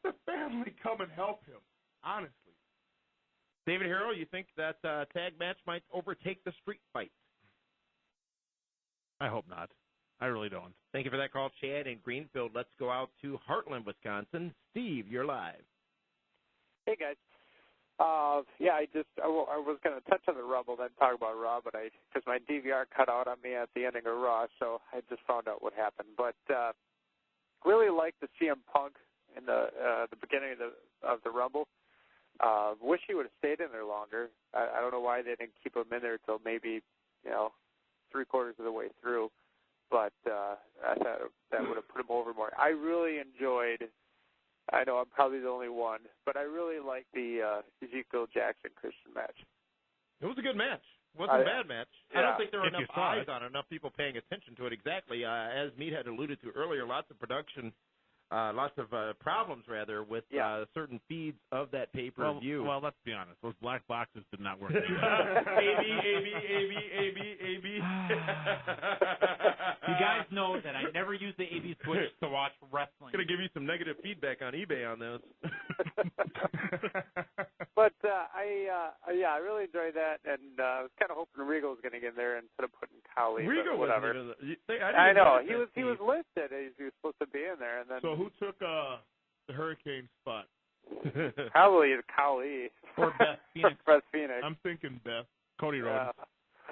the family come and help him. Honestly. David Harrell, you think that tag match might overtake the street fight? I hope not. I really don't. Thank you for that call, Chad in Greenfield. Let's go out to Heartland, Wisconsin. Steve, you're live. Hey, guys. I was going to touch on the Rumble, then talk about Raw, but because my DVR cut out on me at the ending of Raw, so I just found out what happened. But really liked the CM Punk in the beginning of the Rumble. Wish he would have stayed in there longer. I don't know why they didn't keep him in there until maybe 3/4 of the way through. But I thought that would have put him over more. I really enjoyed. I know I'm probably the only one, but I really liked the Ezekiel Jackson-Christian match. It was a good match. It wasn't a bad match. Yeah. I don't think there were enough eyes on it, enough people paying attention to it exactly. As Meat had alluded to earlier, lots of production, lots of problems, rather, with certain feeds of that pay-per-view. Well, let's be honest. Those black boxes did not work. AB. You guys know that I never use the AB switch to watch wrestling. Going to give you some negative feedback on eBay on those. But I really enjoyed that, and I was kind of hoping Regal was going to get in there instead of putting Khali. Regal, whatever. I know he was listed. He was supposed to be in there, and then So who took the Hurricane spot? probably Khali or Beth Phoenix. Beth Phoenix. I'm thinking Beth. Cody Rhodes.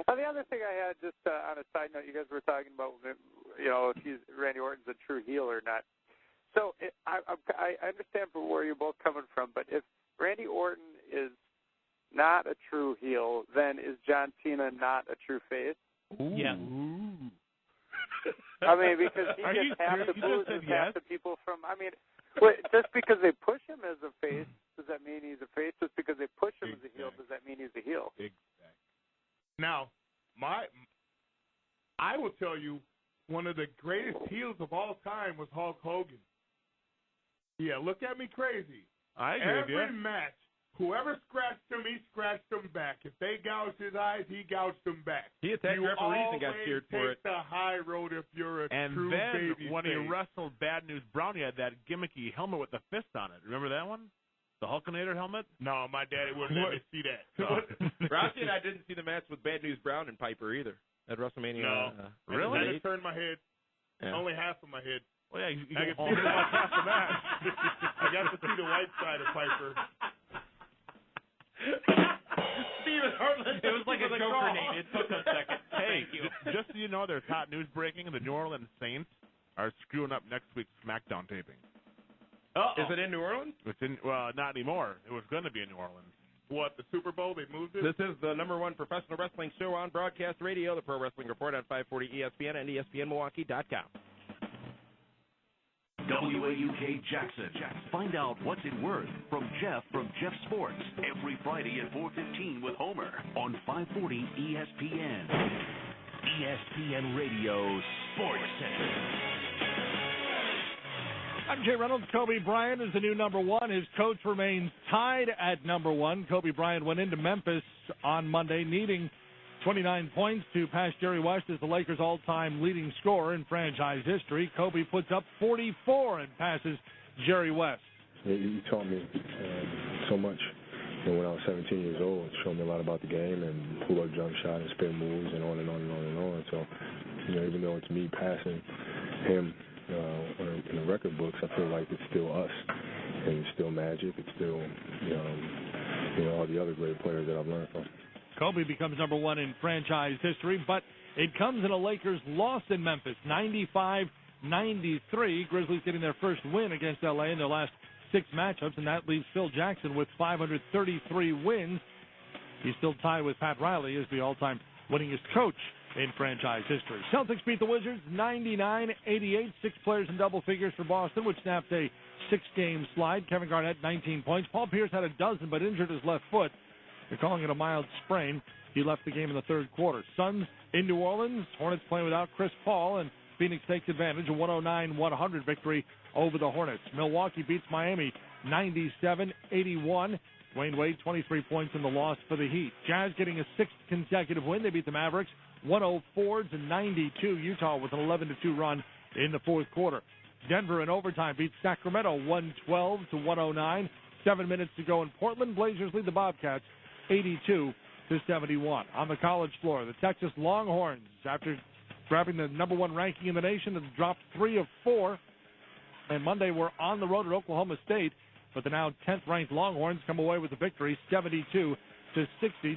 The other thing I had, just on a side note, you guys were talking about, if Randy Orton's a true heel or not. So I understand from where you're both coming from, but if Randy Orton is not a true heel, then is John Cena not a true face? Yes. I mean, because he gets half the booze and half the people from. I mean, just because they push him as a face, does that mean he's a face? Just because they push him as a heel, does that mean he's a heel? Exactly. Now, I will tell you, one of the greatest heels of all time was Hulk Hogan. Yeah, look at me crazy. I agree with you. Every match, whoever scratched him, he scratched him back. If they gouged his eyes, he gouged them back. He attacked referees and got cheered for it. You always take the high road if you're a And true then baby when face. he wrestled Bad News Brown, he had that gimmicky helmet with the fist on it. Remember that one? The Hulkinator helmet? No, my daddy wouldn't let me see that. Rossi and I didn't see the match with Bad News Brown and Piper either at WrestleMania. No. Really? I just turned my head. Yeah. Only half of my head. Well, yeah, you I get could see the half of that. I got to see the white side of Piper. It was like a joke grenade. It took a second. Hey, Thank you. just so you know, there's hot news breaking. The New Orleans Saints are screwing up next week's SmackDown taping. Is it in New Orleans? It's not anymore. It was going to be in New Orleans. What, the Super Bowl? They moved it? This is the #1 professional wrestling show on broadcast radio, the Pro Wrestling Report on 540 ESPN and ESPNMilwaukee.com. WAUK Jackson. Find out what's it worth from Jeff Sports every Friday at 4:15 with Homer on 540 ESPN. ESPN Radio Sports Center. I'm Jay Reynolds. Kobe Bryant is the new number one. His coach remains tied at number one. Kobe Bryant went into Memphis on Monday needing 29 points to pass Jerry West as the Lakers' all-time leading scorer in franchise history. Kobe puts up 44 and passes Jerry West. He taught me so much. When I was 17 years old, it showed me a lot about the game and pull-up jump shot and spin moves and on and on and on and on. So, even though it's me passing him in the record books, I feel like it's still us. And it's still Magic. It's still, all the other great players that I've learned from. Kobe becomes number one in franchise history, but it comes in a Lakers loss in Memphis, 95-93. Grizzlies getting their first win against L.A. in their last 6 matchups, and that leaves Phil Jackson with 533 wins. He's still tied with Pat Riley as the all-time winningest coach in franchise history. Celtics beat the Wizards 99-88. 6 players in double figures for Boston, which snapped a 6-game slide. Kevin Garnett, 19 points. Paul Pierce had a dozen, but injured his left foot. They're calling it a mild sprain. He left the game in the third quarter. Suns in New Orleans. Hornets playing without Chris Paul, and Phoenix takes advantage. A 109-100 victory over the Hornets. Milwaukee beats Miami 97-81. Dwayne Wade, 23 points in the loss for the Heat. Jazz getting a 6th consecutive win. They beat the Mavericks 104-92. Utah with an 11-2 run in the fourth quarter. Denver in overtime beats Sacramento 112-109. 7 minutes to go in Portland. Blazers lead the Bobcats 82-71. On the college floor, the Texas Longhorns, after grabbing the number one ranking in the nation, have dropped 3 of 4. And Monday we're on the road at Oklahoma State, but the now 10th-ranked Longhorns come away with the victory 72-60.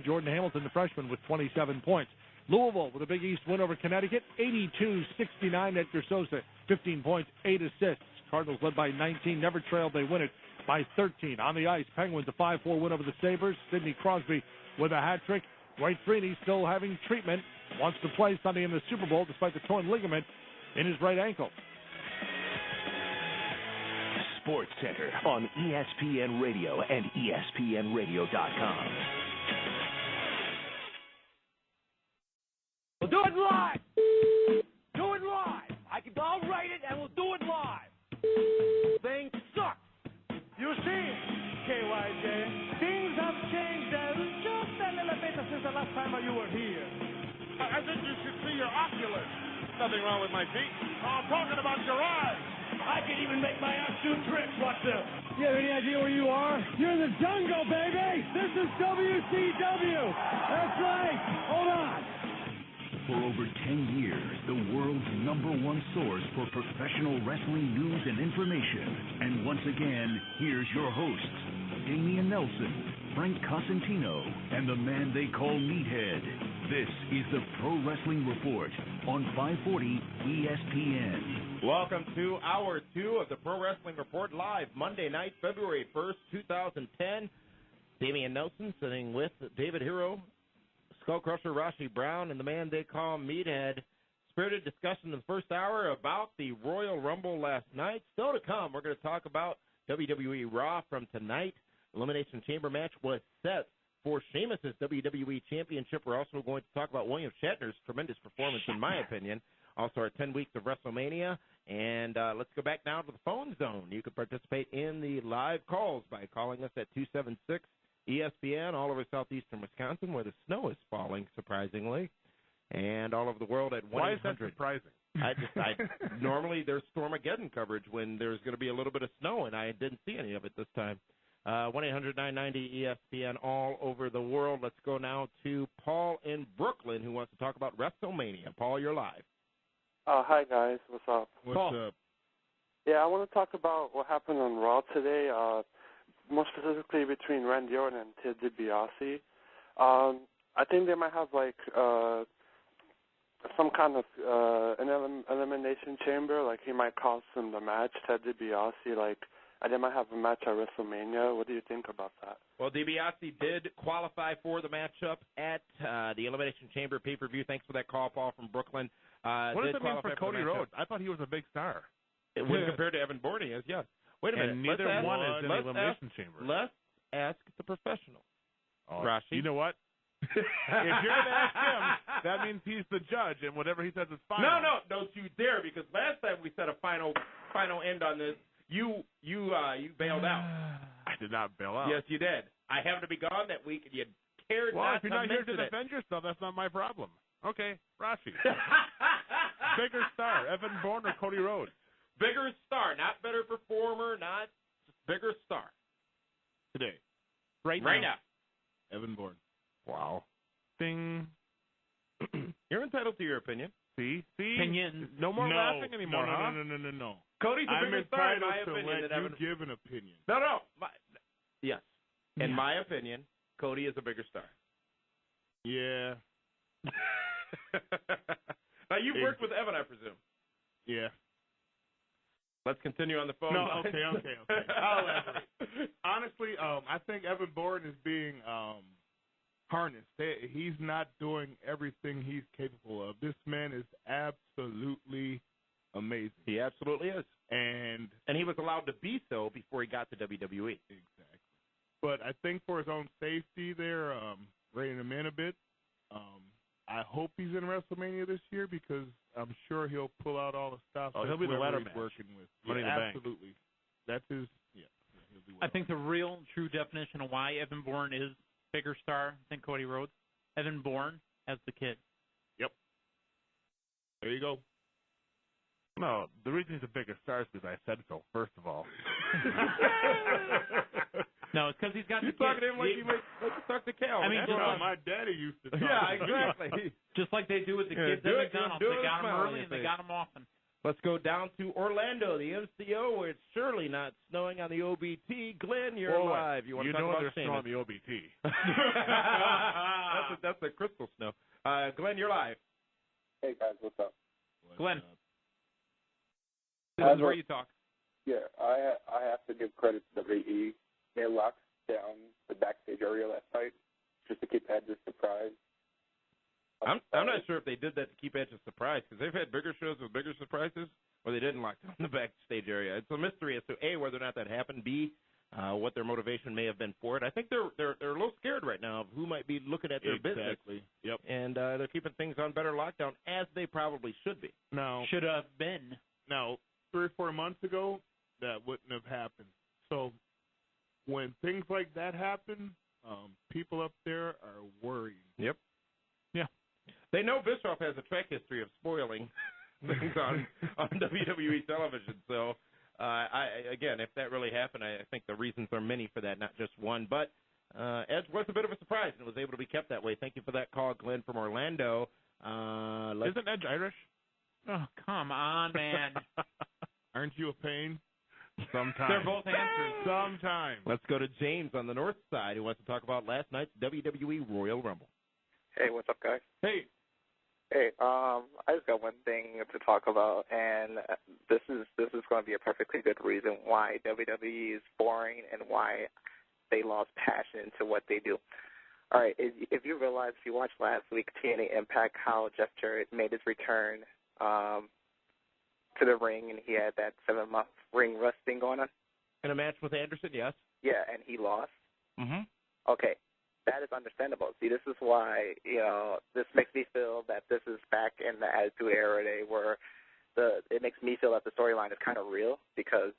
Jordan Hamilton, the freshman, with 27 points. Louisville with a Big East win over Connecticut, 82-69. Edgar Sosa, 15 points, 8 assists. Cardinals led by 19, never trailed. They win it by 13. On the ice, Penguins a 5-4 win over the Sabres. Sidney Crosby with a hat trick. Dwight Freeney still having treatment. Wants to play Sunday in the Super Bowl despite the torn ligament in his right ankle. Sports Center on ESPN Radio and ESPNRadio.com. We'll do it live. Do it live. I'll write it and we'll do it live. Thing sucks. You see it, KYJ. Things have changed just a little bit since the last time you were here. I think you should see your oculus. Nothing wrong with my feet. I'm talking about your eyes. I can even make my ass do tricks. Watch this. You have any idea where you are? You're in the jungle, baby. This is WCW. That's right. Hold on. For over 10 years, the world's number one source for professional wrestling news and information. And once again, here's your hosts, Damian Nelson, Frank Cosentino, and the man they call Meathead. This is the Pro Wrestling Report on 540 ESPN. Welcome to Hour 2 of the Pro Wrestling Report, live Monday night, February 1st, 2010. Damian Nelson sitting with David Hero, Skull Crusher Rashi Brown, and the man they call Meathead. Spirited discussion in the first hour about the Royal Rumble last night. Still to come, we're going to talk about WWE Raw from tonight. Elimination Chamber match was set for Sheamus' WWE Championship. We're also going to talk about William Shatner's tremendous performance, in my opinion. Also, our 10 weeks of WrestleMania. And let's go back now to the phone zone. You can participate in the live calls by calling us at 276-ESPN all over southeastern Wisconsin, where the snow is falling, surprisingly, and all over the world at 1-800. Why is that surprising? Normally there's Stormageddon coverage when there's going to be a little bit of snow, and I didn't see any of it this time. 1-800-990-ESPN all over the world. Let's go now to Paul in Brooklyn, who wants to talk about WrestleMania. Paul, you're live. Hi, guys. What's up? What's up? Yeah, I want to talk about what happened on Raw today, more specifically between Randy Orton and Ted DiBiase. I think they might have, some kind of an elimination chamber. Like, he might cost him the match, Ted DiBiase, and they might have a match at WrestleMania. What do you think about that? Well, DiBiase did qualify for the matchup at the Elimination Chamber pay-per-view. Thanks for that call, Paul, from Brooklyn. What does it mean for Cody Rhodes? I thought he was a big star. When compared to Evan Bourne, is, yes. Wait a minute. And neither one is in the Elimination Chamber. Let's ask the professional. Rashi. You know what? If you're going to ask him, that means he's the judge, and whatever he says is final. No, don't you dare, because last time we set a final end on this, You bailed out. I did not bail out. Yes, you did. I happened to be gone that week, and you cared well, not if you're to not here to mention it. defend yourself, that's not my problem. Okay, Rashi. Bigger star, Evan Bourne or Cody Rhodes? Bigger star, not better performer, not just bigger star. Today. Right now. Evan Bourne. Wow. Ding. You're entitled to your opinion. See? Opinion. No more laughing anymore, huh? No. Cody's a bigger star, in my I'm entitled opinion, to than let Evan. you give an opinion. No. Yes. In my opinion, Cody is a bigger star. Yeah. Now, you've worked with Evan, I presume. Yeah. Let's continue on the phone. No, okay. I'll elaborate. Honestly, I think Evan Bourne is being harnessed. He's not doing everything he's capable of. This man is absolutely amazing. He absolutely is. And he was allowed to be so before he got to WWE. Exactly. But I think for his own safety there, reining him in a bit, I hope he's in WrestleMania this year because I'm sure he'll pull out all the stops. Oh, he'll be the ladder match. Working with. Money in the Bank. Absolutely. That's his. Yeah. He'll do well. I think the real, true definition of why Evan Bourne is bigger star than Cody Rhodes, Evan Bourne has the kid. Yep. There you go. No, the reason he's a bigger star is because I said so, first of all. No, it's because he's got the kid. You're talking to him like you talk to Cal. I mean, That's how my daddy used to talk. Yeah, exactly. Just like they do with the kids at McDonald's. They got them early and they got them often. Let's go down to Orlando, the MCO, where it's surely not snowing on the OBT. Glenn, you're live. You want to talk about there's snow on the OBT. That's the crystal snow. Glenn, you're live. Hey, guys, what's up? Glenn. This is where you talk. Yeah, I have to give credit to WWE. They locked down the backstage area last night just to keep Edge surprised. I'm not sure if they did that to keep Edge surprised because they've had bigger shows with bigger surprises, or they didn't lock down the backstage area. It's a mystery as to A, whether or not that happened, B, what their motivation may have been for it. I think they're a little scared right now of who might be looking at their business. Exactly. Yep. And they're keeping things on better lockdown, as they probably should be. Now, should have been. Now, 3 or 4 months ago, that wouldn't have happened. So when things like that happen, people up there are worried. Yep. Yeah. They know Bischoff has a track history of spoiling things on WWE television. So, again, if that really happened, I think the reasons are many for that, not just one. But Edge was a bit of a surprise and was able to be kept that way. Thank you for that call, Glenn from Orlando. Isn't Edge Irish? Oh, come on, man. Aren't you a pain? Sometimes. They're both answers. Sometimes. Let's go to James on the north side who wants to talk about last night's WWE Royal Rumble. Hey, what's up, guys? Hey. Hey, I just got one thing to talk about, and this is going to be a perfectly good reason why WWE is boring and why they lost passion into what they do. All right, if you realize, if you watched last week TNA Impact, how Jeff Jarrett made his return to the ring, and he had that 7-month ring rust thing going on. In a match with Anderson, yes. Yeah, and he lost. Mm-hmm. Okay, that is understandable. See, this is why, this makes me feel that this is back in the Attitude Era day where it makes me feel that the storyline is kind of real because,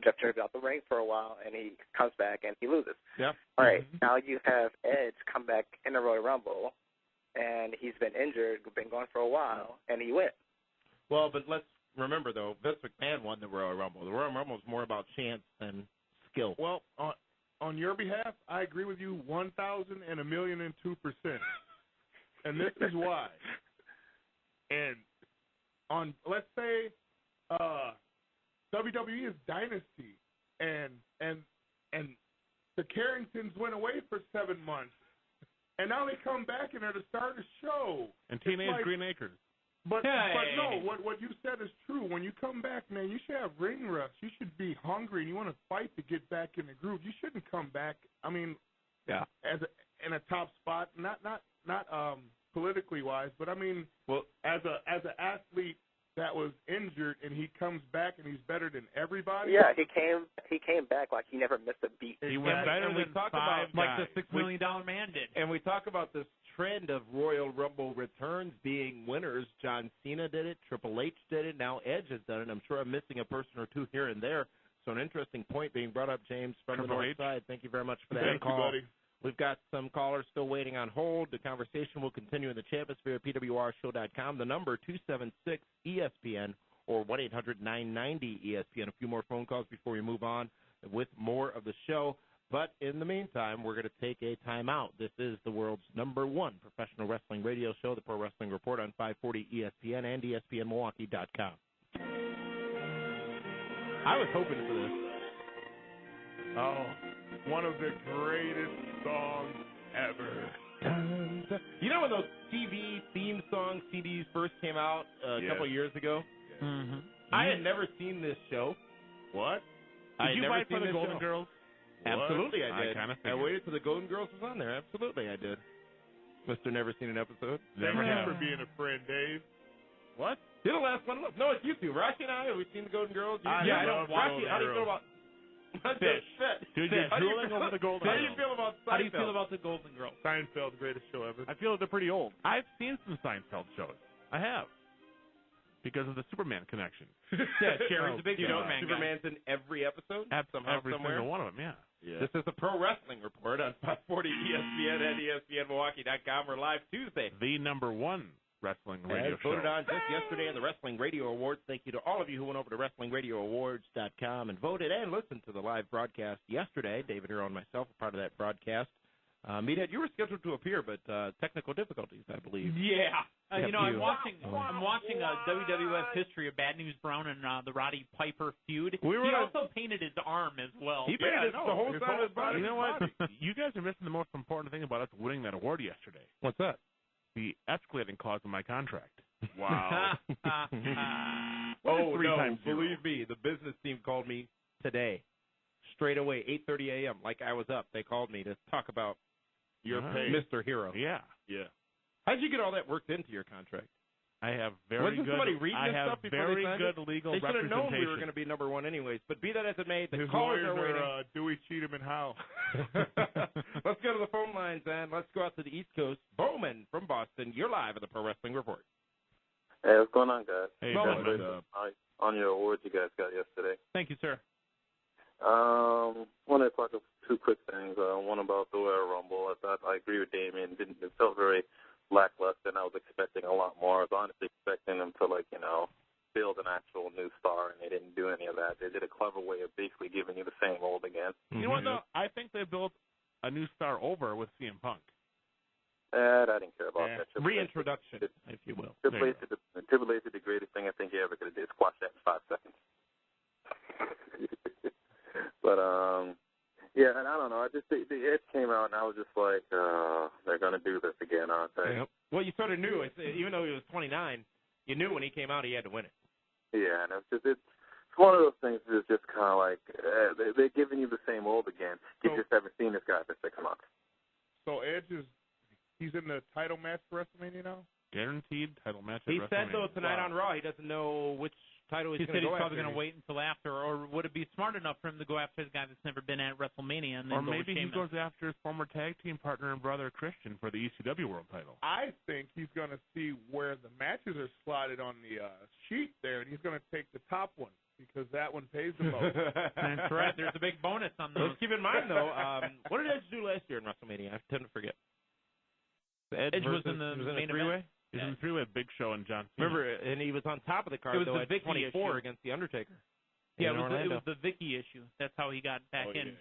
Jeff Jarrett's out the ring for a while and he comes back and he loses. Yeah. All right, now you have Edge come back in the Royal Rumble and he's been injured, been gone for a while, and he wins. Well, but let's remember, though, Vince McMahon won the Royal Rumble. The Royal Rumble is more about chance than skill. Well, on your behalf, I agree with you 1,000,002%. And this is why. And let's say WWE is dynasty, and the Carringtons went away for 7 months, and now they come back and they're the star of the show. And Teenage Green Acres. But no, what you said is true. When you come back, man, you should have ring rust. You should be hungry and you want to fight to get back in the groove. You shouldn't come back. I mean, yeah, in a top spot, not politically wise, but I mean, well, as an athlete that was injured and he comes back and he's better than everybody. Yeah, he came back like he never missed a beat. He went better than talk five about guys. Like the $6 million man did. And we talk about this trend of Royal Rumble returns being winners. John Cena did it. Triple H did it. Now Edge has done it. I'm sure I'm missing a person or two here and there. So an interesting point being brought up, James, from the north side. Thank you very much for that Thank call. you, buddy. We've got some callers still waiting on hold. The conversation will continue in the Champosphere at PWRshow.com. The number 276-ESPN or 1-800-990-ESPN. A few more phone calls before we move on with more of the show. But in the meantime, we're going to take a timeout. This is the world's #1 professional wrestling radio show, the Pro Wrestling Report on 540 ESPN and ESPNMilwaukee.com. I was hoping for this. Oh, one of the greatest songs ever. You know when those TV theme song CDs first came out a couple of years ago? Mm-hmm. I had never seen this show. What? Did you buy it for the Golden Girls? Absolutely, I did. I waited till the Golden Girls was on there. Absolutely, I did. Mr. Never Seen an Episode. Thank you for being a friend, Dave. What? You're the last one. No, it's you two. Rashi and I, have we seen the Golden Girls? I don't watch Rashi, how do you feel about Fish? Dude, you're drooling over the Golden Girls. How do you feel about Seinfeld? How do you feel about the Golden Girls? Seinfeld, greatest show ever. I feel like they're pretty old. I've seen some Seinfeld shows. I have. Because of the Superman connection. Yeah, Jerry's a big Superman guy. Superman's in every episode? Every somewhere? single one of them, yeah. This is the Pro Wrestling Report on 540 ESPN and ESPNMilwaukee.com. We're live Tuesday. The #1 wrestling radio show. Voted on just yesterday in the Wrestling Radio Awards. Thank you to all of you who went over to WrestlingRadioAwards.com and voted and listened to the live broadcast yesterday. David Hero and myself were part of that broadcast. Meathead, you were scheduled to appear, but technical difficulties, I believe. Yeah. I'm watching WWF history of Bad News Brown and the Roddy Piper feud. He also painted his arm as well. He painted the whole side of his body. You know what? You guys are missing the most important thing about us winning that award yesterday. What's that? The escalating clause in my contract. Wow. Believe me, the business team called me today, straight away, 8:30 a.m., like I was up. They called me to talk about your pay, Mr. Hero. Yeah. How'd you get all that worked into your contract? I have very good legal They should have known we were representation. going to be #1 anyways. But be that as it may, the His callers lawyers are waiting. are Dewey, Cheatham, and Howe. Let's go to the phone lines, and let's go out to the East Coast. Bowman from Boston, you're live at the Pro Wrestling Report. Hey, what's going on, guys? Hey, Bowman. On your awards you guys got yesterday. Thank you, sir. Wanted to talk about two quick things. One about the Royal Rumble. I agree with Damien. It felt very lackluster, and I was expecting a lot more. I was honestly expecting them to, build an actual new star, and they didn't do any of that. They did a clever way of basically giving you the same old again. You know what, though? I think they built a new star over with CM Punk. I didn't care about that. Reintroduction, if you will. Triple H did the greatest thing I think he ever could have did. Squash that in 5 seconds. But, and I don't know. The Edge came out, and I was just like, they're going to do this again, aren't they? Yep. Well, you sort of knew. Even though he was 29, you knew when he came out he had to win it. Yeah, and it's one of those things that's just kind of like, they're giving you the same old again. You just haven't seen this guy for 6 months. So Edge he's in the title match for WrestleMania now? Guaranteed title match at He WrestleMania. said, though, tonight on Raw, he doesn't know which title he's going to go after. He said he's probably going to wait until after, or would it be smart enough for him to go after the guy that's never been at WrestleMania? And then or maybe he goes after his former tag team partner and brother Christian for the ECW World title. I think he's going to see where the matches are slotted on the sheet there, and he's going to take the top one because that one pays the most. That's right. There's a big bonus on those. Let's keep in mind, though, what did Edge do last year in WrestleMania? I tend to forget. Edge was in the main event. He was in the three-way Big Show and John Cena. Remember, and he was on top of the card, though, at 24 issue against The Undertaker. Yeah, it was the Vicky issue. That's how he got back in.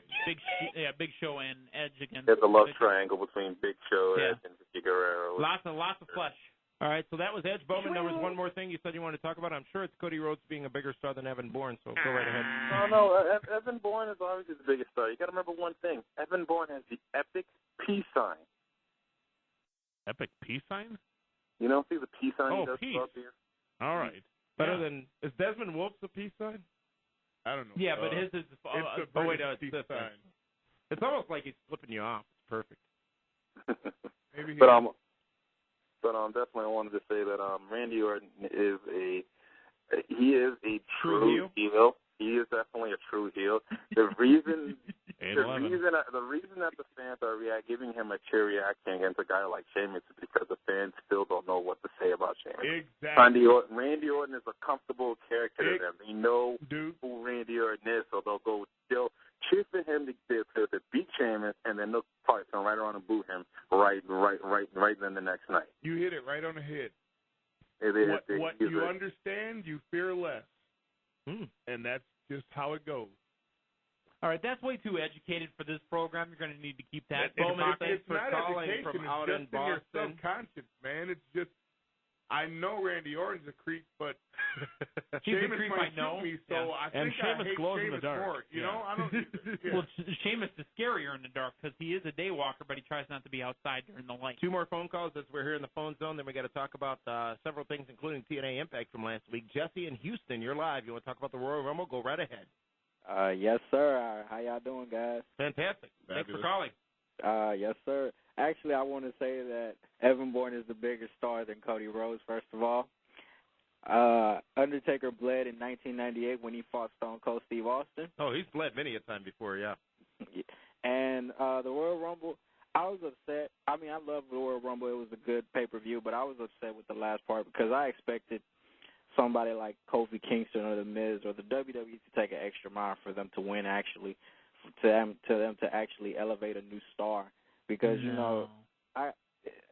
Yeah. Big Show and Edge against. There's a love triangle between Big Show, Edge, and Vicky Guerrero. Lots of flesh. All right, so that was Edge. Bowman, there was one more thing you said you wanted to talk about. I'm sure it's Cody Rhodes being a bigger star than Evan Bourne, so go right ahead. No, Evan Bourne is obviously the biggest star. You got to remember one thing. Evan Bourne has the epic peace sign. Epic peace sign? You don't see the peace sign he does peace. throughout the year? All right. Better than – is Desmond Wolf's a peace sign? I don't know. Yeah, but his is – it's peace sign. It's almost like he's flipping you off. It's perfect. Maybe But definitely I wanted to say that Randy Orton is a true heel. he is definitely a true heel. The reason that the fans are giving him a cheer reaction against a guy like Sheamus is because the fans still don't know what to say about Sheamus. Exactly. Randy Orton is a comfortable character to them. They know who Randy Orton is, so they'll cheer for him to beat Sheamus, and then they'll probably turn right around and boo him right then the next night. You hit it right on the head. What you understand, you fear less. And that's just how it goes. All right, that's way too educated for this program. You're going to need to keep that. Bowman, thanks it's for not calling education. from It's out just in Boston. your subconscious, man. It's just, I know Randy Orton's a creep, but He's a Sheamus creep, might I know. shoot me, so I And think Sheamus I hate glows in Sheamus the dark. more. You know, I don't. Well, Sheamus is scarier in the dark because he is a day walker, but he tries not to be outside during the light. 2 more phone calls as we're here in the phone zone. Then we got to talk about several things, including TNA Impact from last week. Jesse in Houston, you're live. You want to talk about the Royal Rumble? Go right ahead. Yes, sir. How y'all doing, guys? Fantastic. Thanks for calling. Yes, sir. Actually, I want to say that Evan Bourne is the bigger star than Cody Rhodes, first of all. Undertaker bled in 1998 when he fought Stone Cold Steve Austin. Oh, he's bled many a time before, yeah. And the Royal Rumble, I was upset. I mean, I love the Royal Rumble. It was a good pay-per-view, but I was upset with the last part because I expected somebody like Kofi Kingston or The Miz or the WWE to take an extra mile for them to win, actually, to them to actually elevate a new star. Because, you know,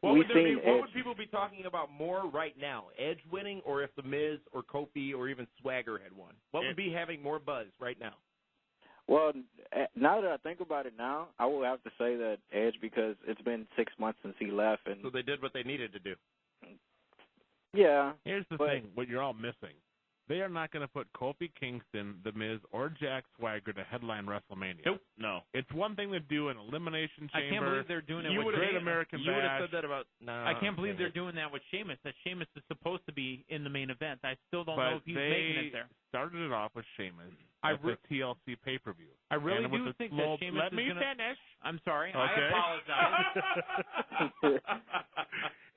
what would people be talking about more right now? Edge winning, or if The Miz or Kofi or even Swagger had won? What would be having more buzz right now? Well, now that I think about it now, I will have to say that Edge, because it's been 6 months since he left. And so they did what they needed to do. Yeah. Here's the thing, what you're all missing. They are not going to put Kofi Kingston, The Miz, or Jack Swagger to headline WrestleMania. Nope. No. It's one thing to do an Elimination Chamber. I can't believe they're doing it with Great American Bash. You would have said that about... No, I can't believe they're doing that with Sheamus, that Sheamus is supposed to be in the main event. I still don't know if he's making it there. Started it off with Sheamus at the TLC pay-per-view. I really do think that Sheamus Let me finish. I'm sorry. Okay. I apologize.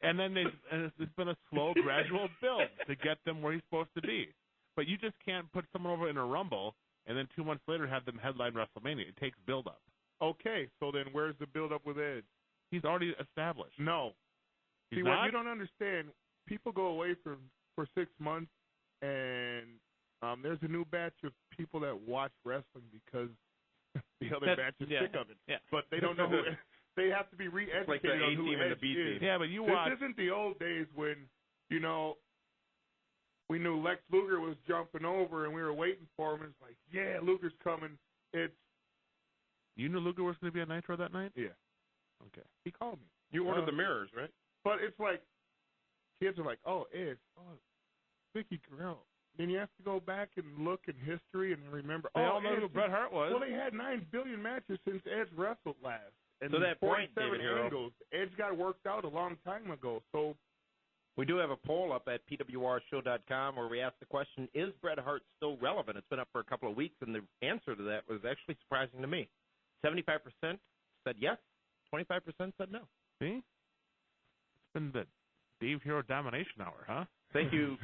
And then it's been a slow, gradual build to get them where he's supposed to be. But you just can't put someone over in a Rumble and then 2 months later have them headline WrestleMania. It takes build-up. Okay, so then where's the build-up with Edge? He's already established. No. He's See, not? what you don't understand, people go away for 6 months, and there's a new batch of people that watch wrestling because the other batch is sick of it. Yeah. But they don't know who they have to be re-educated like the on who A-team and Edge the B-team. is. Yeah, but you this watch. isn't the old days when, you know, we knew Lex Luger was jumping over and we were waiting for him. And it's like, yeah, Luger's coming. You knew Luger was going to be at Nitro that night? Yeah. Okay. He called me. You ordered the mirrors, right? But it's like, kids are like, oh, Edge, Vicky Guerrero. Then you have to go back and look in history and remember. They all know who Bret Hart was. Well, they had 9 billion matches since Edge wrestled last. And so that point, David Hero, angles. Edge got worked out a long time ago. So we do have a poll up at pwrshow.com where we ask the question, is Bret Hart still relevant? It's been up for a couple of weeks, and the answer to that was actually surprising to me. 75% said yes, 25% said no. See? It's been the Dave Hero domination hour, huh? Thank you,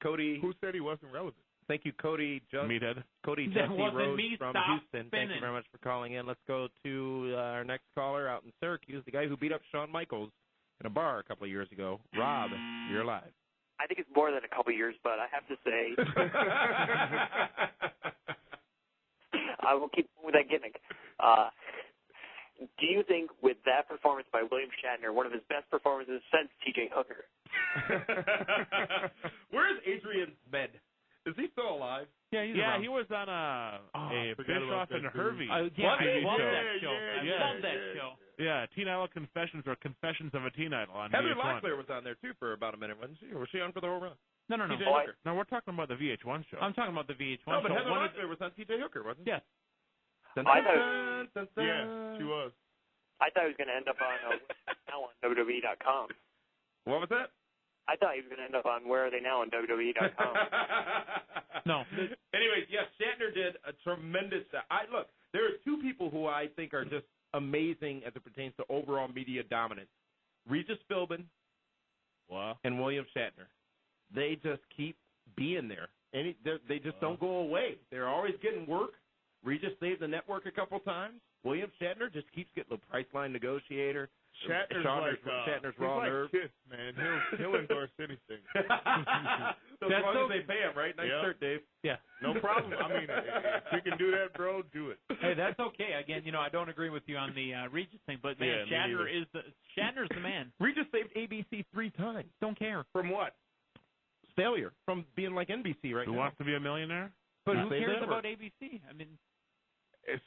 Cody. Who said he wasn't relevant? Thank you, Cody. Meathead. Cody Jesse Rhodes from Houston. Thank you very much for calling in. Let's go to our next caller out in Syracuse, the guy who beat up Shawn Michaels in a bar a couple of years ago. Rob, you're live. I think it's more than a couple of years, but I have to say, I will keep with that gimmick. Do you think with that performance by William Shatner, one of his best performances since T.J. Hooker? Where's Adrian Med? Is he still alive? Yeah, he was on a Bischoff and Hervey. I love that show. I love that show. Yeah, Teen Idol Confessions or Confessions of a Teen Idol on Heather VH1. Locklear was on there, too, for about a minute, wasn't she? Or was she on for the whole run? No. No, we're talking about the VH1 show. I'm talking about the VH1 show. No, but show. Heather Locklear was on T.J. Hooker, wasn't she? Yes. Yeah, she was. I thought he was going to end up on now on WWE.com. What was that? I thought he was going to end up on Where Are They Now on WWE.com. No. Anyways, yes, Shatner did a tremendous look, there are two people who I think are just amazing as it pertains to overall media dominance. Regis Philbin and William Shatner. They just keep being there. They just don't go away. They're always getting work. Regis saved the network a couple times. William Shatner just keeps getting the Priceline negotiator. Shatner's raw like nerve. Kiss, man. He'll endorse anything. As long as they pay him, right? Nice shirt, Dave. Yeah. No problem. I mean, if you can do that, bro, do it. Hey, that's okay. Again, I don't agree with you on the Regis thing, but man, Shatner's the man. Regis saved ABC 3 times. Don't care. From what? Failure. From being like NBC right Who now. wants to be a millionaire? But who cares about ABC? I mean,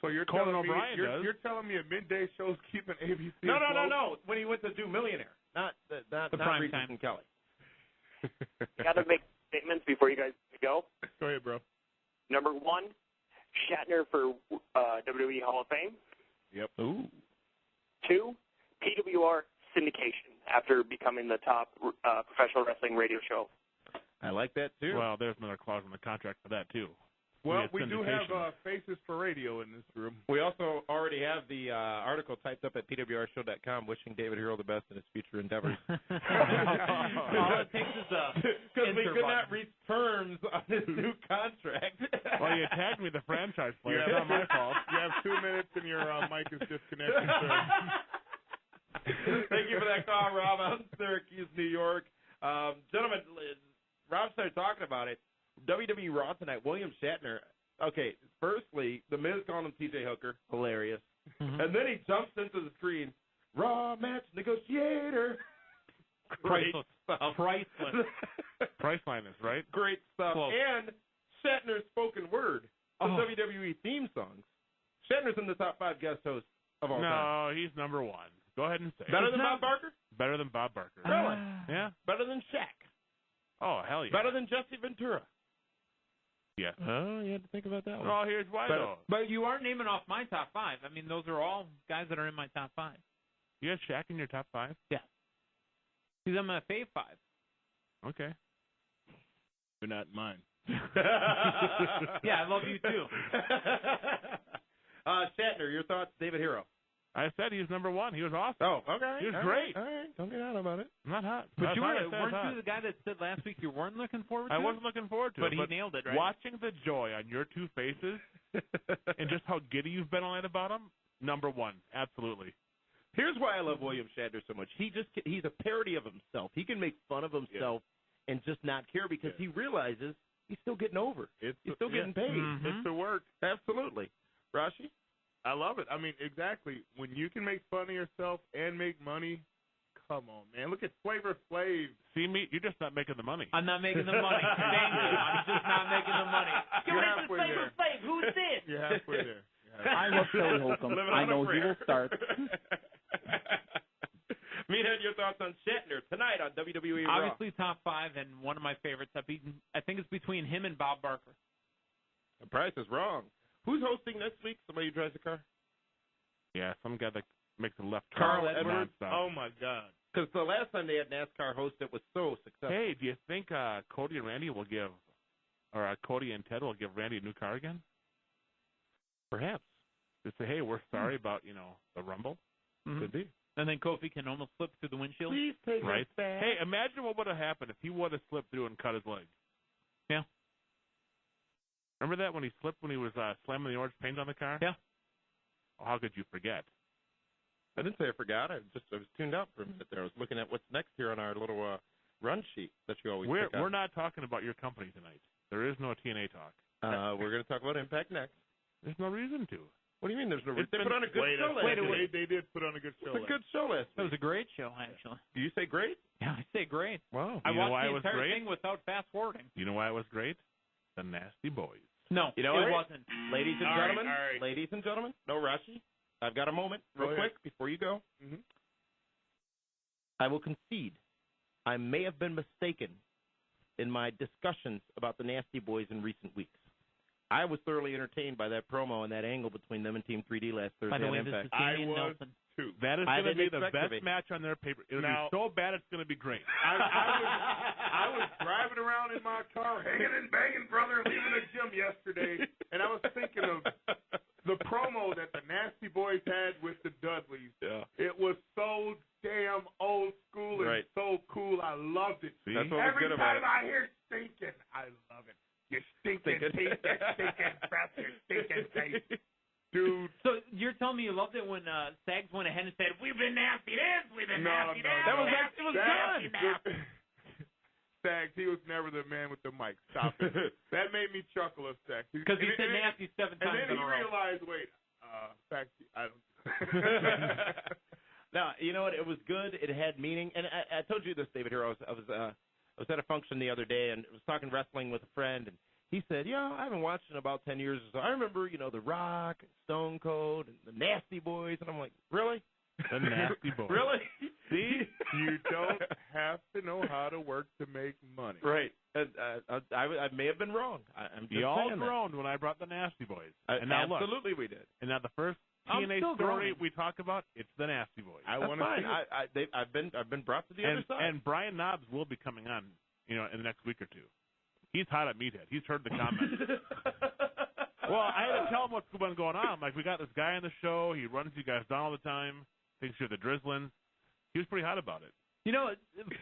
so you're Conan telling me O'Brien does. you're telling me a midday show's keeping ABC? No. afloat? When he went to do Millionaire, not the not prime Regis time. and Kelly. Got to make statements before you guys go. Go ahead, bro. Number 1, Shatner for WWE Hall of Fame. Yep. Ooh. 2, PWR syndication after becoming the top professional wrestling radio show. I like that too. Well, there's another clause in the contract for that too. Well, we do have faces for radio in this room. We also already have the article typed up at pwrshow.com wishing David Hero the best in his future endeavors. all it takes is because we could not reach terms on his new contract. Well, you tagged me the franchise player. It's not my fault. You have 2 minutes and your mic is disconnected, sir. Thank you for that call, Rob, out in Syracuse, New York. Gentlemen, Rob started talking about it. WWE Raw tonight, William Shatner. Okay, firstly, The Miz calling him T.J. Hooker. Hilarious. Mm-hmm. And then he jumps into the screen. Raw match negotiator. Great stuff. Priceless. Priceline is, right? Great stuff. Close. And Shatner's spoken word. The WWE theme songs. Shatner's in the top 5 guest hosts of all time. No, he's number 1. Go ahead and say it. Better than Bob Barker? Better than Bob Barker. Really? Yeah. Better than Shaq? Oh, hell yeah. Better than Jesse Ventura? Yeah. Oh, you had to think about that one. Oh, here's why, though. But you are naming off my top 5. I mean, those are all guys that are in my top 5. You have Shaq in your top 5? Yeah. He's in my fave 5. Okay. You're not mine. Yeah, I love you too. Shatner, your thoughts, David Hero? I said he was number 1. He was awesome. Oh, okay. He was all great. Right, all right, don't get out about it. I'm not hot. But That's weren't hot. you the guy that said last week you weren't looking forward to I it? wasn't looking forward to but it. But he nailed it, right? Watching the joy on your two faces and just how giddy you've been all night about him, number 1. Absolutely. Here's why I love William Shatner so much. He's a parody of himself. He can make fun of himself and just not care because he realizes he's still getting over. He's still getting paid. Mm-hmm. It's the work. Absolutely. Rashi? I love it. I mean, exactly. When you can make fun of yourself and make money, come on, man. Look at Flavor Flav. See me? You're just not making the money. I'm not making the money. Thank you. I'm just not making the money. You're halfway there. Flav. Who's this? You're halfway there. I love Philly Holcomb. I know he will start. Meathead, your thoughts on Shatner tonight on WWE Raw? Obviously top 5 and one of my favorites. I think it's between him and Bob Barker. The price is wrong. Who's hosting next week? Somebody who drives a car? Yeah, some guy that makes a left turn. Carl Edwards? nonstop. Oh, my God. Because the last time they had NASCAR host, it was so successful. Hey, do you think Cody and Randy will give, or Cody and Ted will give Randy a new car again? Perhaps. Just say, hey, we're sorry about, the Rumble. Mm-hmm. Could be. And then Kofi can almost slip through the windshield. Please take Right. us back. Hey, imagine what would have happened if he would have slipped through and cut his leg. Yeah. Remember that when he slipped when he was slamming the orange paint on the car? Yeah. Oh, how could you forget? I didn't say I forgot. I was tuned out for a minute there. I was looking at what's next here on our little run sheet that you always pick up. We're not talking about your company tonight. There is no TNA talk. We're going to talk about Impact next. There's no reason to. What do you mean there's no reason? They put on a good show last night. They did put on a good show. It's a good show last It week. was a great show, actually. Do you say great? Yeah, I say great. Wow. I You know watched why the it was entire great? thing without fast forwarding. You know why it was great? The Nasty Boys. No, You know it what? wasn't. Ladies and All right, gentlemen, all right. ladies and gentlemen, no Rashi. I've got a moment, real Go ahead. quick, before you go. Mm-hmm. I will concede I may have been mistaken in my discussions about the Nasty Boys in recent weeks. I was thoroughly entertained by that promo and that angle between them and Team 3D last Thursday By the way, on this Impact. is Damian I was Nelson. too. That is I going to didn't be the expect best to be. match on their paper. It'll Now- be so bad it's going to be great. I was driving around in my car, hanging and banging, brother, leaving the gym yesterday, and I was thinking of the promo that the Nasty Boys had with the Dudleys. Yeah. It was so damn old school and Right. so cool. I loved it. That's what was Every good about time it. I hear stinking, I love it. You taste that stinking breath, your stinking taste. Dude. So you're telling me you loved it when Sags went ahead and said, "We've been nasty this, we've been nasty that." That was nasty, it was good. Sags, he was never the man with the mic. Stop it. That made me chuckle of Sags. Because he said nasty 7 times and then in a row. he realized, wait, Sags, I don't. No, you know what? It was good. It had meaning, and I told you this, David. Here, I was at a function the other day and was talking wrestling with a friend, and he said, I haven't watched in about 10 years or so. I remember, The Rock, and Stone Cold, and the Nasty Boys, and I'm like, really? The Nasty Boys. Really? See, you don't have to know how to work to make money. Right. I may have been wrong. I'm just you all saying groaned when I brought the Nasty Boys. And now absolutely look, we did. And now the first I'm TNA still story growing. we talk about, it's the Nasty Boys. I want to see it. I've been brought to the other side. And Brian Knobs will be coming on, in the next week or two. He's hot at Meathead. He's heard the comments. Well, I had to tell him what's been going on. Like, we got this guy on the show. He runs you guys down all the time. Thinks you're the Drizzlins. He was pretty hot about it.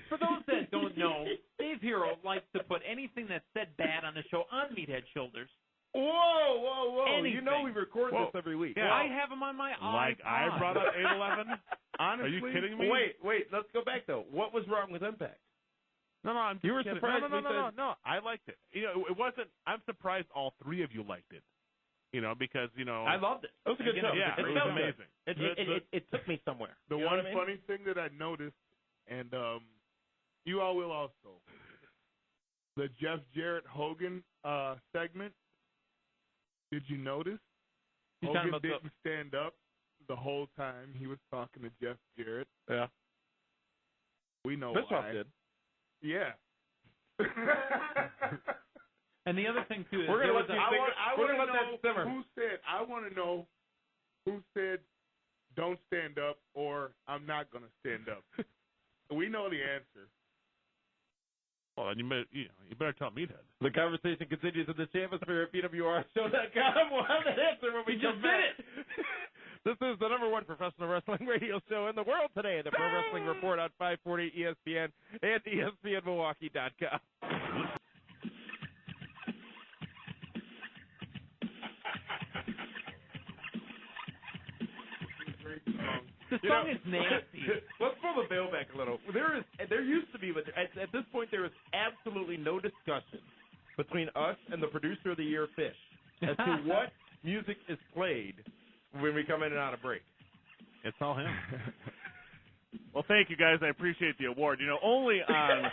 For those that don't know, Dave Hero likes to put anything that's said bad on the show on Meathead's shoulders. Whoa. Anything. We record this every week. Yeah. I have him on my iPod. Like I brought up 811? Honestly, are you kidding me? Wait. Let's go back, though. What was wrong with Impact? No, I'm just you were kidding. surprised. No. I liked it. It wasn't. I'm surprised all three of you liked it. Because I loved it. It was a good show. Yeah, it was amazing. It took me somewhere. The one funny thing that I noticed, and you all will also, the Jeff Jarrett Hogan segment. Did you notice? Hogan didn't stand up the whole time he was talking to Jeff Jarrett. Yeah. We know Bischoff why. did. Yeah. And the other thing too is we're gonna let that simmer. I want to know who said don't stand up or I'm not gonna stand up. We know the answer. Well, then you better tell Meathead. The conversation continues in the Chambersphere at PWRShow.com. We'll have that answer when we come back. This is the #1 professional wrestling radio show in the world today, the Pro Wrestling Report on 540 ESPN and ESPNMilwaukee.com. The song is nasty. Let's pull the veil back a little. There used to be, but at this point there is absolutely no discussion between us and the producer of the year, Fish, as to what music is played when we come in and out of break. It's all him. Well, thank you, guys. I appreciate the award. Only on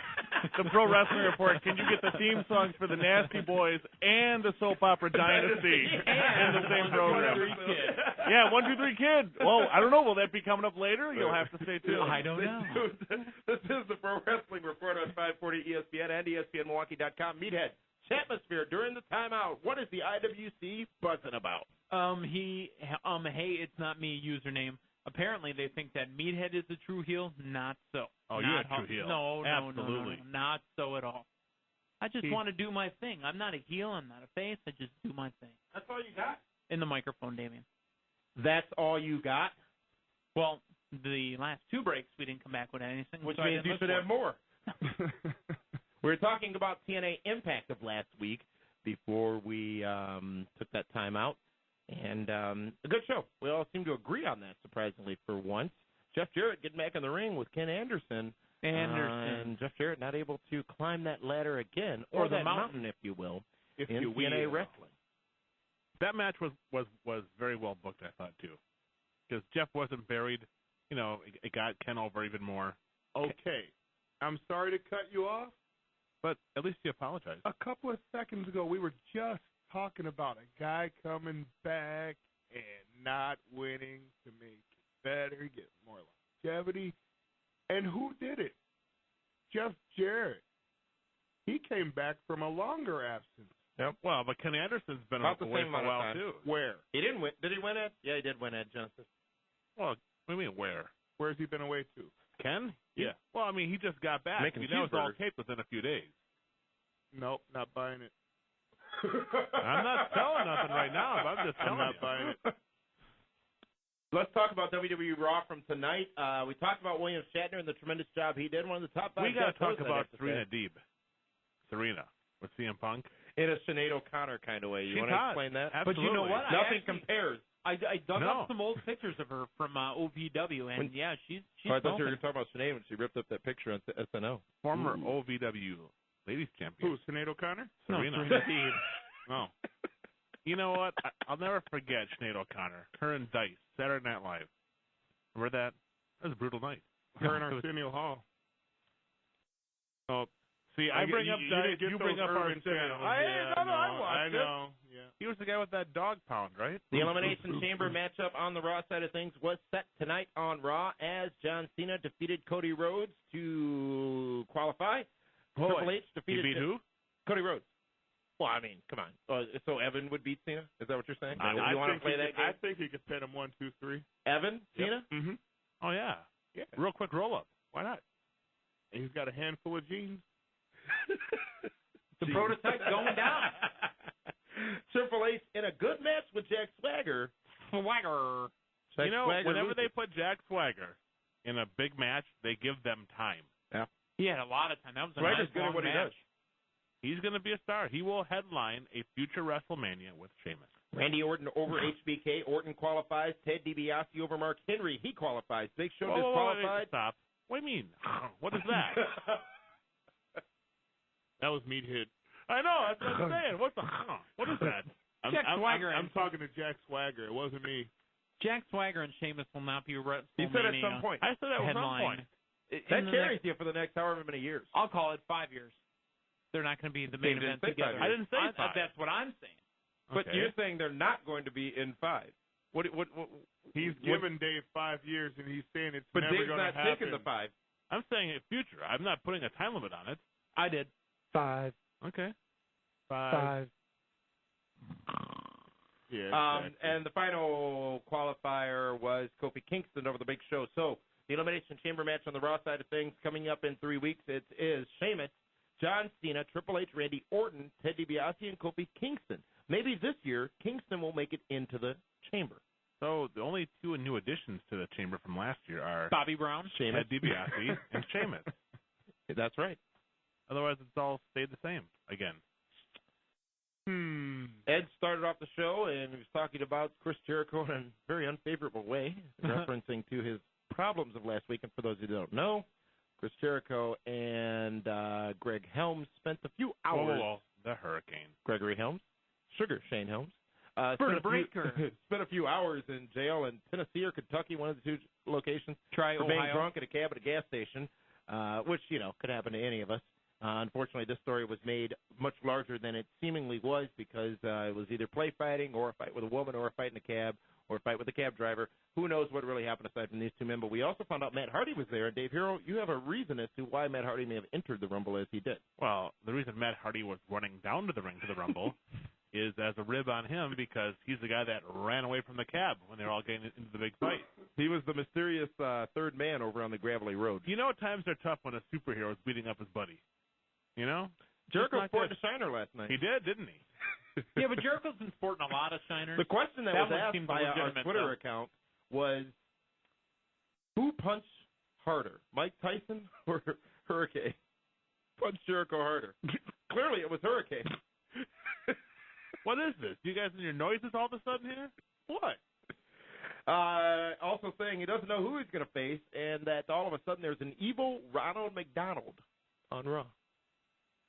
the Pro Wrestling Report can you get the theme songs for the Nasty Boys and the Soap Opera Dynasty in the same program. 1, 2, 3 Kid. Yeah, 1, 2, 3 Kid. Well, I don't know. Will that be coming up later? You'll have to stay tuned. I don't know. This is the Pro Wrestling Report on 540 ESPN and ESPNMilwaukee.com. Meathead, Chatmosphere, during the timeout, what is the IWC buzzing about? Hey, it's not me username. Apparently, they think that Meathead is the true heel. Not so. Oh, you're a true heel. No, absolutely. No, not so at all. I just want to do my thing. I'm not a heel. I'm not a face. I just do my thing. That's all you got? In the microphone, Damien. That's all you got? Well, the last 2 breaks, we didn't come back with anything. Which means you should have more. We were talking about TNA Impact of last week before we took that time out. And a good show. We all seem to agree on that, surprisingly, for once. Jeff Jarrett getting back in the ring with Ken Anderson. And Jeff Jarrett not able to climb that ladder again, or that mountain, if you will, in TNA wrestling. That match was very well booked, I thought, too. Because Jeff wasn't buried. It got Ken over even more. Okay. I'm sorry to cut you off. But at least you apologized. A couple of seconds ago, we were just talking about a guy coming back and not winning to make it better, get more longevity. And who did it? Jeff Jarrett. He came back from a longer absence. Yep. Well, but Ken Anderson's been about away for a while, too. Where? He didn't win. Did he win it? Yeah, he did win it, Genesis. Well, what do you mean, where? Where's he been away to? Ken? Yeah. Well, I mean, he just got back. Making that was all taped within a few days. Nope, not buying it. I'm not selling nothing right now, but I'm just telling not buying it. Let's talk about WWE Raw from tonight. We talked about William Shatner and the tremendous job he did. One of the top 5 We got to talk about Serena Deeb. Serena. with CM Punk. In a Sinead O'Connor kind of way. You want to explain that? Absolutely. But you know what? Nothing compares. I dug up some old pictures of her from OVW, and she's I thought you were going to talk about Sinead when she ripped up that picture on SNL. Former OVW ladies champion. Who, Sinead O'Connor? Serena. No, Serena. No. You know what? I'll never forget Sinead O'Connor. Her and Dice, Saturday Night Live. Remember that? That was a brutal night. Her and Arsenio Hall. Oh, see, I bring up Dice, you bring up Arsenio. I know. Yeah. He was the guy with that dog pound, right? The Elimination Chamber matchup on the Raw side of things was set tonight on Raw as John Cena defeated Cody Rhodes to qualify. Triple H defeated he beat who? Cody Rhodes. Well, I mean, come on. So Evan would beat Cena? Is that what you're saying? I you want to play that game? I think he could pin him 1, 2, 3. Evan? Cena? Mm-hmm. Oh, yeah. Real quick roll-up. Why not? And he's got a handful of jeans. The prototype going down. Triple H in a good match with Jack Swagger. Swagger. You know, whenever they put Jack Swagger in a big match, they give them time. Yeah. He had a lot of time. That was a Swagger's nice good long at what match. he does. He's going to be a star. He will headline a future WrestleMania with Sheamus. Randy Orton over HBK. Orton qualifies. Ted DiBiase over Mark Henry. He qualifies. Big Show disqualified. Wait, stop. What do you mean? What is that? That was Meathead. I know. That's what I'm saying. What is that? I'm talking to Jack Swagger. It wasn't me. Jack Swagger and Sheamus will not be WrestleMania. You said at some point. I said at some point. That carries you for the next however many years. I'll call it 5 years. They're not going to be in the main event together. I didn't say 5. That's what I'm saying. But you're saying they're not going to be in 5. What he's given Dave 5 years, and he's saying it's but never Dave's going to happen. But Dave's not taking the 5. I'm saying in future. I'm not putting a time limit on it. I did. 5. Okay. 5. Yeah, exactly. And the final qualifier was Kofi Kingston over the Big Show. So the Elimination Chamber match on the Raw side of things coming up in 3 weeks. It is Sheamus, John Cena, Triple H, Randy Orton, Ted DiBiase, and Kofi Kingston. Maybe this year Kingston will make it into the Chamber. So the only 2 new additions to the Chamber from last year are Bobby Brown, Ted DiBiase, and Sheamus. That's right. Otherwise, it's all stayed the same again. Ed started off the show and he was talking about Chris Jericho in a very unfavorable way, referencing to his problems of last week. And for those who don't know, Chris Jericho and Greg Helms spent a few hours. Whoa. The Hurricane. Gregory Helms, Sugar Shane Helms. Spent a few hours in jail in Tennessee or Kentucky, one of the 2 locations. Try for Ohio. being drunk at a cab at a gas station, which could happen to any of us. Unfortunately, this story was made much larger than it seemingly was because it was either play fighting or a fight with a woman or a fight in a cab or a fight with a cab driver. Who knows what really happened aside from these 2 men, but we also found out Matt Hardy was there. And Dave Hero, you have a reason as to why Matt Hardy may have entered the Rumble as he did. Well, the reason Matt Hardy was running down to the ring to the Rumble is as a rib on him because he's the guy that ran away from the cab when they were all getting into the big fight. He was the mysterious third man over on the gravelly road. You know times are tough when a superhero is beating up his buddy. You know? Jericho sported a shiner last night. He did, didn't he? Yeah, but Jericho's been sporting a lot of shiners. The question that was asked by our Twitter account was, who punched harder, Mike Tyson or Hurricane? Punched Jericho harder. Clearly it was Hurricane. What is this? You guys in your noises all of a sudden here? What? Also saying he doesn't know who he's going to face and that all of a sudden there's an evil Ronald McDonald on Raw.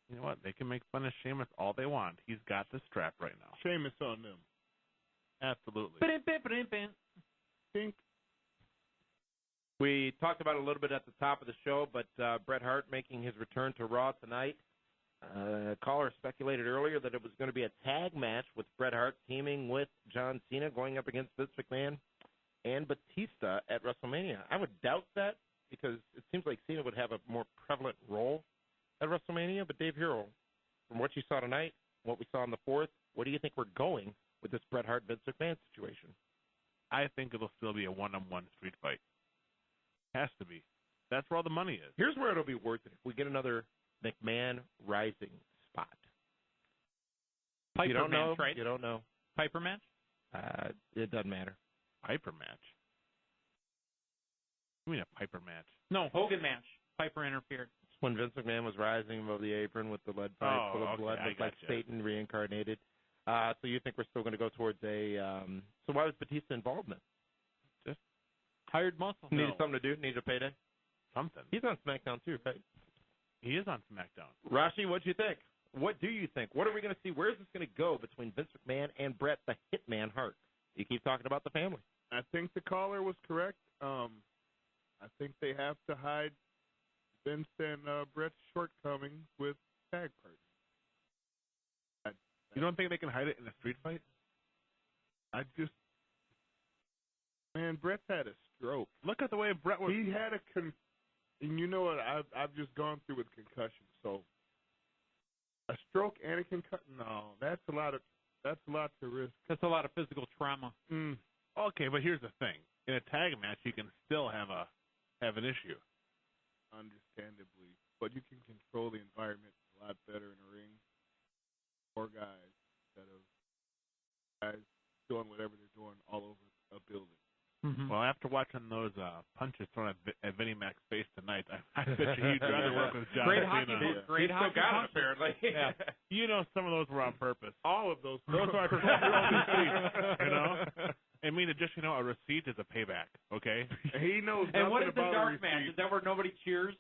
You know what? They can make fun of Sheamus all they want. He's got the strap right now. Sheamus on them. Absolutely. Think. We talked about it a little bit at the top of the show, but Bret Hart making his return to Raw tonight. A caller speculated earlier that it was going to be a tag match with Bret Hart teaming with John Cena going up against Vince McMahon and Batista at WrestleMania. I would doubt that because it seems like Cena would have a more prevalent role at WrestleMania. But Dave Hero, from what you saw tonight, what we saw on the 4th, where do you think we're going with this Bret Hart-Vince McMahon situation? I think it'll still be a one-on-one street fight. Has to be. That's where all the money is. Here's where it'll be worth it if we get another McMahon Rising spot. Piper you don't match, know, right? You don't know. Piper match? It doesn't matter. Piper match? You mean a Piper match? No, Hogan match. Piper interfered. When Vince McMahon was rising above the apron with the lead pipe full of blood, looked like Satan reincarnated. So you think we're still going to go towards a so why was Batista involvement? Just hired muscle. Needed something to do? Needed a payday? Something. He's on SmackDown too, right? He is on SmackDown. Rashi, what do you think? What do you think? What are we going to see? Where is this going to go between Vince McMahon and Bret the Hitman Hart? You keep talking about the family. I think the caller was correct. I think they have to hide Vince and Bret's shortcomings with tag partners. You don't think they can hide it in a street fight? Man, Bret's had a stroke. Look at the way Bret was. He had and you know what? I've just gone through with concussion. So a stroke and a concussion. No, that's a lot to risk. That's a lot of physical trauma. Okay, but here's the thing: in a tag match, you can still have an issue. Understandably, but you can control the environment a lot better in a ring. More guys instead of guys doing whatever they're doing all over a building. Mm-hmm. Well, after watching those punches thrown at Vinnie Mac's face tonight, I bet you'd rather work with John Cena. Great hockey got it, apparently. Yeah. You know, some of those were on purpose. All of those. Those are receipts, you know? I mean, just, you know, a receipt is a payback, okay? He knows nothing And what is the about dark match? Is that where nobody cheers?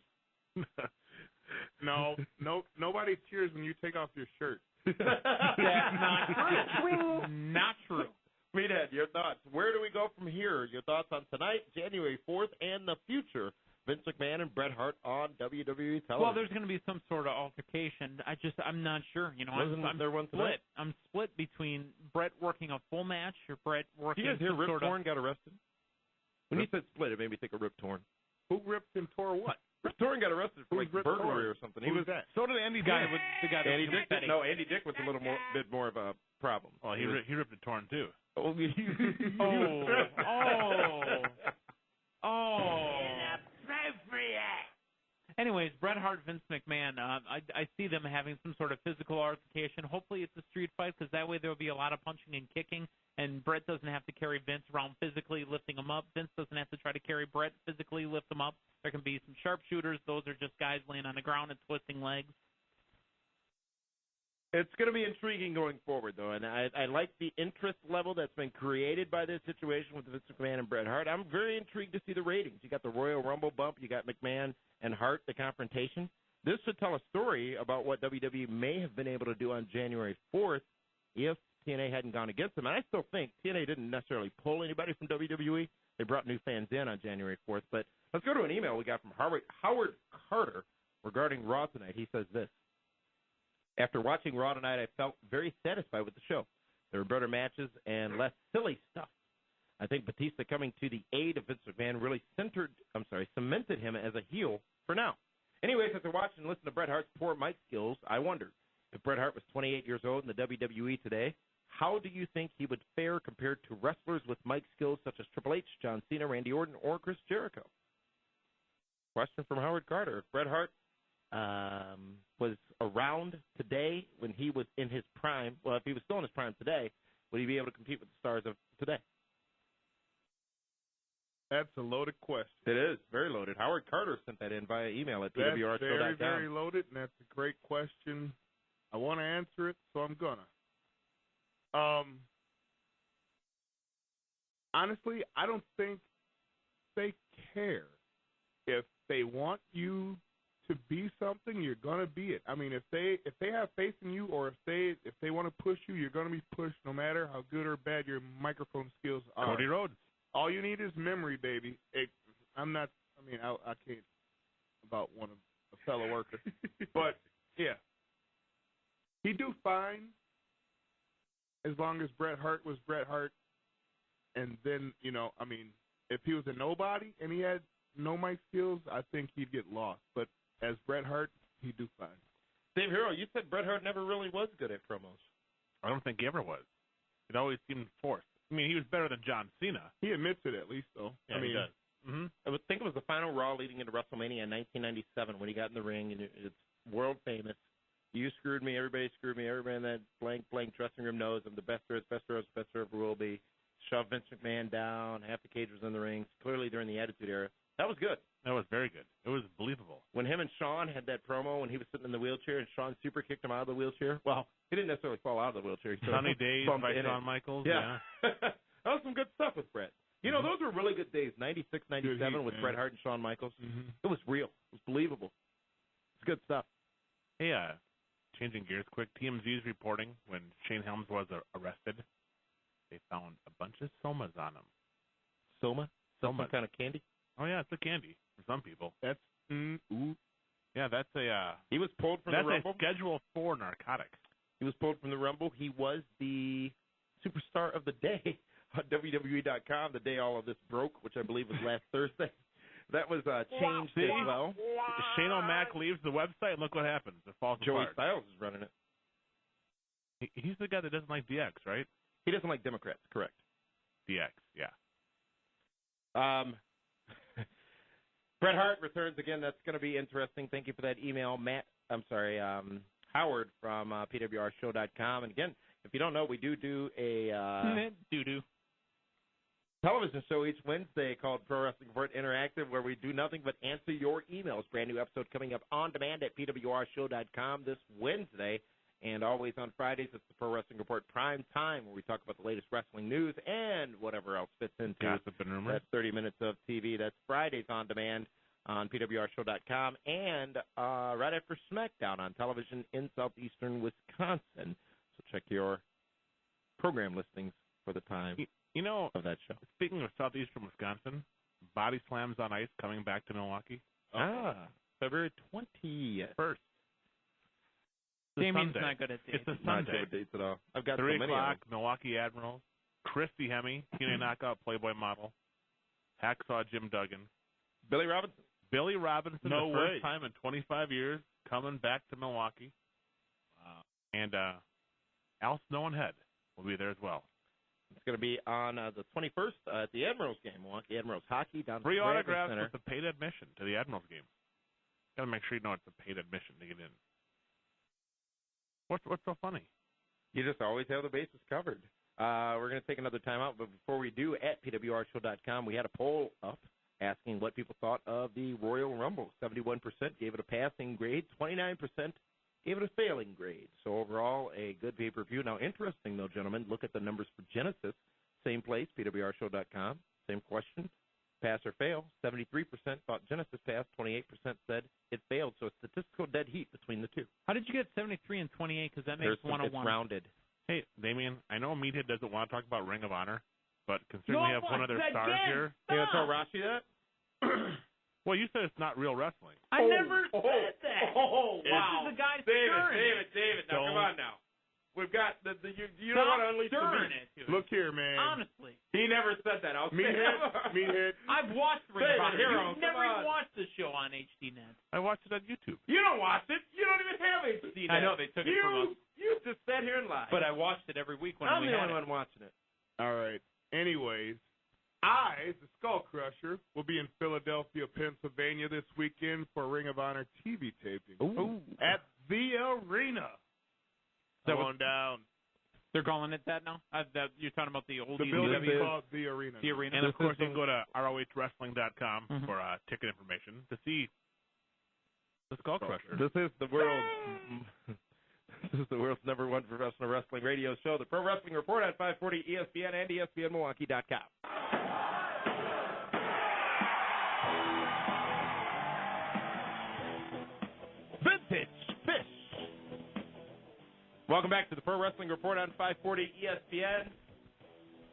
No, nobody cheers when you take off your shirt. That's not true. Not true. Meathead, your thoughts. Where do we go from here? Your thoughts on tonight, January 4th, and the future. Vince McMahon and Bret Hart on WWE television. Well, there's going to be some sort of altercation. I'm not sure. You know, I'm split. I'm split between Bret working a full match or Bret working. You guys hear Rip Torn got arrested? When you said split, it made me think of Rip Torn. Who ripped and tore what? Rip Torn got arrested for like burglary or something. Who was that? So did Andy Dick. Andy Dick. No, Andy Dick was a little bit more of a problem. Well, he ripped and torn too. Oh. Anyways, Bret Hart, Vince McMahon, I see them having some sort of physical altercation. Hopefully it's a street fight because that way there will be a lot of punching and kicking, and Bret doesn't have to carry Vince around physically lifting him up. Vince doesn't have to try to carry Bret physically lift him up. There can be some sharpshooters. Those are just guys laying on the ground and twisting legs. It's going to be intriguing going forward, though, and I like the interest level that's been created by this situation with Vince McMahon and Bret Hart. I'm very intrigued to see the ratings. You got the Royal Rumble bump. You got McMahon and Hart, the confrontation. This should tell a story about what WWE may have been able to do on January 4th if TNA hadn't gone against them. And I still think TNA didn't necessarily pull anybody from WWE. They brought new fans in on January 4th. But let's go to an email we got from Howard Carter regarding Raw tonight. He says this. After watching Raw tonight, I felt very satisfied with the show. There were better matches and less silly stuff. I think Batista coming to the aid of Vince McMahon really cemented him as a heel for now. Anyways, after watching and listening to Bret Hart's poor mic skills, I wondered, if Bret Hart was 28 years old in the WWE today, how do you think he would fare compared to wrestlers with mic skills such as Triple H, John Cena, Randy Orton, or Chris Jericho? Question from Howard Carter. If Bret Hart was around today when he was in his prime, well, if he was still in his prime today, would he be able to compete with the stars of today? That's a loaded question. It is very loaded. Howard Carter sent that in via email at pwrshow.com. That's very, very loaded, and that's a great question. I want to answer it, so I'm gonna. Honestly, I don't think they care. If they want you to be something, you're gonna be it. I mean, if they have faith in you, or if they want to push you, you're gonna be pushed, no matter how good or bad your microphone skills are. Cody Rhodes. All you need is memory, baby. I can't about one of a fellow worker, but yeah, he'd do fine as long as Bret Hart was Bret Hart. And then, if he was a nobody and he had no mic skills, I think he'd get lost. But as Bret Hart, he'd do fine. Dave Hero, you said Bret Hart never really was good at promos. I don't think he ever was. It always seemed forced. I mean, he was better than John Cena. He admits it at least, though. Yeah, he does. Mm-hmm. I would think it was the final Raw leading into WrestleMania in 1997 when he got in the ring, and it's world famous. You screwed me, everybody screwed me, everybody in that blank dressing room knows I'm the best there is, best there ever will be. Shoved Vince McMahon down, half the cage was in the ring, clearly during the Attitude Era. That was good. That was very good. It was believable. When him and Shawn had that promo when he was sitting in the wheelchair and Shawn super kicked him out of the wheelchair. Well, he didn't necessarily fall out of the wheelchair. He Sunny Days by Shawn Michaels. Yeah. That was some good stuff with Bret. You know, those were really good days, 96, 97 with Bret Hart and Shawn Michaels. Mm-hmm. It was real. It was believable. It's good stuff. Hey, changing gears quick, TMZ is reporting when Shane Helms was arrested, they found a bunch of somas on him. Soma? Some kind of candy? Oh, yeah, it's a candy for some people. That's, Yeah, that's a... he was pulled from the Rumble? That's a Schedule 4 narcotic. He was pulled from the Rumble. He was the superstar of the day on WWE.com the day all of this broke, which I believe was last Thursday. That was changed as well. Shane O'Mac leaves the website, and look what happens. It falls Joey apart. Styles is running it. He's the guy that doesn't like DX, right? He doesn't like Democrats, correct. DX, yeah. Bret Hart returns again. That's going to be interesting. Thank you for that email, Howard from PWRshow.com. And again, if you don't know, we do a television show each Wednesday called Pro Wrestling Report Interactive, where we do nothing but answer your emails. Brand new episode coming up on demand at PWRshow.com this Wednesday. And always on Fridays, it's the Pro Wrestling Report Prime Time, where we talk about the latest wrestling news and whatever else fits into gossip and rumors. That's 30 minutes of TV. That's Fridays on demand on PWRshow.com and right after SmackDown on television in southeastern Wisconsin. So check your program listings for the time of that show. Speaking of southeastern Wisconsin, Body Slams on Ice coming back to Milwaukee. February 21st. Damien's not good at dates. It's a Sunday. Not good dates at all. I've got 3 so many o'clock, Milwaukee Admirals, Christy Hemme, TNA Knockout Playboy model, Hacksaw Jim Duggan. Billy Robinson. Billy Robinson, No the way. first time in 25 years, coming back to Milwaukee. Wow. And Al Snow and Head will be there as well. It's going to be on the 21st at the Admirals game, Milwaukee Admirals hockey down Free at the autographs Center. with the paid admission to the Admirals game. Got to make sure you know it's a paid admission to get in. What's so funny? You just always have the bases covered. We're going to take another time out, but before we do, at PWRshow.com, we had a poll up asking what people thought of the Royal Rumble. 71% gave it a passing grade, 29% gave it a failing grade. So overall, a good pay-per-view. Now, interesting, though, gentlemen, look at the numbers for Genesis. Same place, PWRshow.com, same question. Pass or fail. 73% thought Genesis passed. 28% said it failed. So a statistical dead heat between the two. How did you get 73 and 28? Because that makes 101. It's rounded. Hey, Damien, I know Meathead doesn't want to talk about Ring of Honor, but considering we have one of their stars here. You going to tell Rashi that? Well, you said it's not real wrestling. I never said that. Oh, wow. This is the guy David. Now, come on now. We've got you don't want to unleash the beast. Look here, man. Honestly. He never said that. Meathead. I've watched Ring of Honor. Hero, You've never even watched the show on HDNet. I watched it on YouTube. You don't watch it. You don't even have HDNet. I know, they took it from us. You just sat here and lied. But I watched it every week when I'm we the had only it. one watching it. All right. Anyways, I, the Skull Crusher, will be in Philadelphia, Pennsylvania this weekend for Ring of Honor TV taping. Ooh. At the arena. Going down. They're calling it that now? You're talking about the old The building is called the arena. The arena. And, of course, you can go to ROHWrestling.com for ticket information to see the Skull Crusher. This is the world's number one professional wrestling radio show, the Pro Wrestling Report on 540 ESPN and ESPNMilwaukee.com. Vintage Fish. Welcome back to the Pro Wrestling Report on 540 ESPN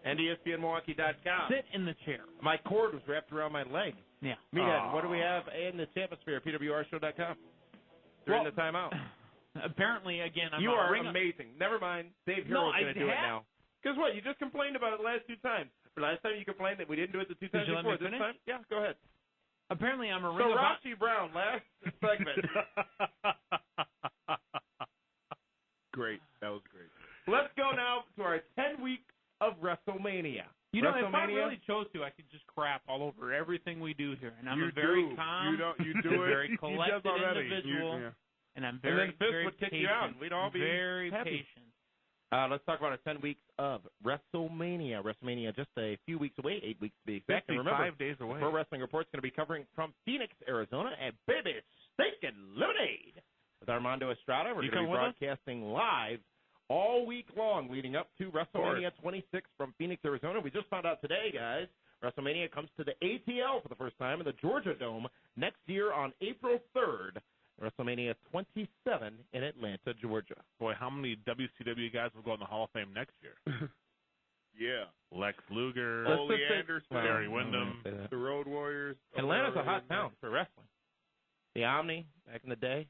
and ESPNMilwaukee.com. Sit in the chair. My cord was wrapped around my leg. Yeah. Meathead, what do we have in the atmosphere? PWRshow.com. During the timeout. Apparently, again, I'm you not are amazing. Never mind. Dave Hero's going to do it now. Guess what? You just complained about it the last two times. The last time you complained that we didn't do it the two times before. This time? Yeah, go ahead. Apparently, I'm a So Ring of Honor. Rashi Brown, last segment. Great. That was great. Let's go now to our 10 week of WrestleMania. You know, if I really chose to, I could just crap all over everything we do here. And I'm a very calm, You do it. very collected individual. And I'm very, and then Fisk very would kick patient. you out, and we'd all be very happy. patient. Let's talk about our 10 weeks of WrestleMania. WrestleMania just a few weeks away, 8 weeks to be exact. And remember, 5 days away. Pro Wrestling Report's going to be covering from Phoenix, Arizona at Baby Steak and Lemonade with Armando Estrada. We're going to be broadcasting live all week long leading up to WrestleMania 26 from Phoenix, Arizona. We just found out today, guys, WrestleMania comes to the ATL for the first time in the Georgia Dome next year on April 3rd. WrestleMania 27 in Atlanta, Georgia. Boy, how many WCW guys will go in the Hall of Fame next year? Yeah. Lex Luger, Ole Anderson, Barry Windham, the Road Warriors. Atlanta's a hot town for wrestling. The Omni, back in the day.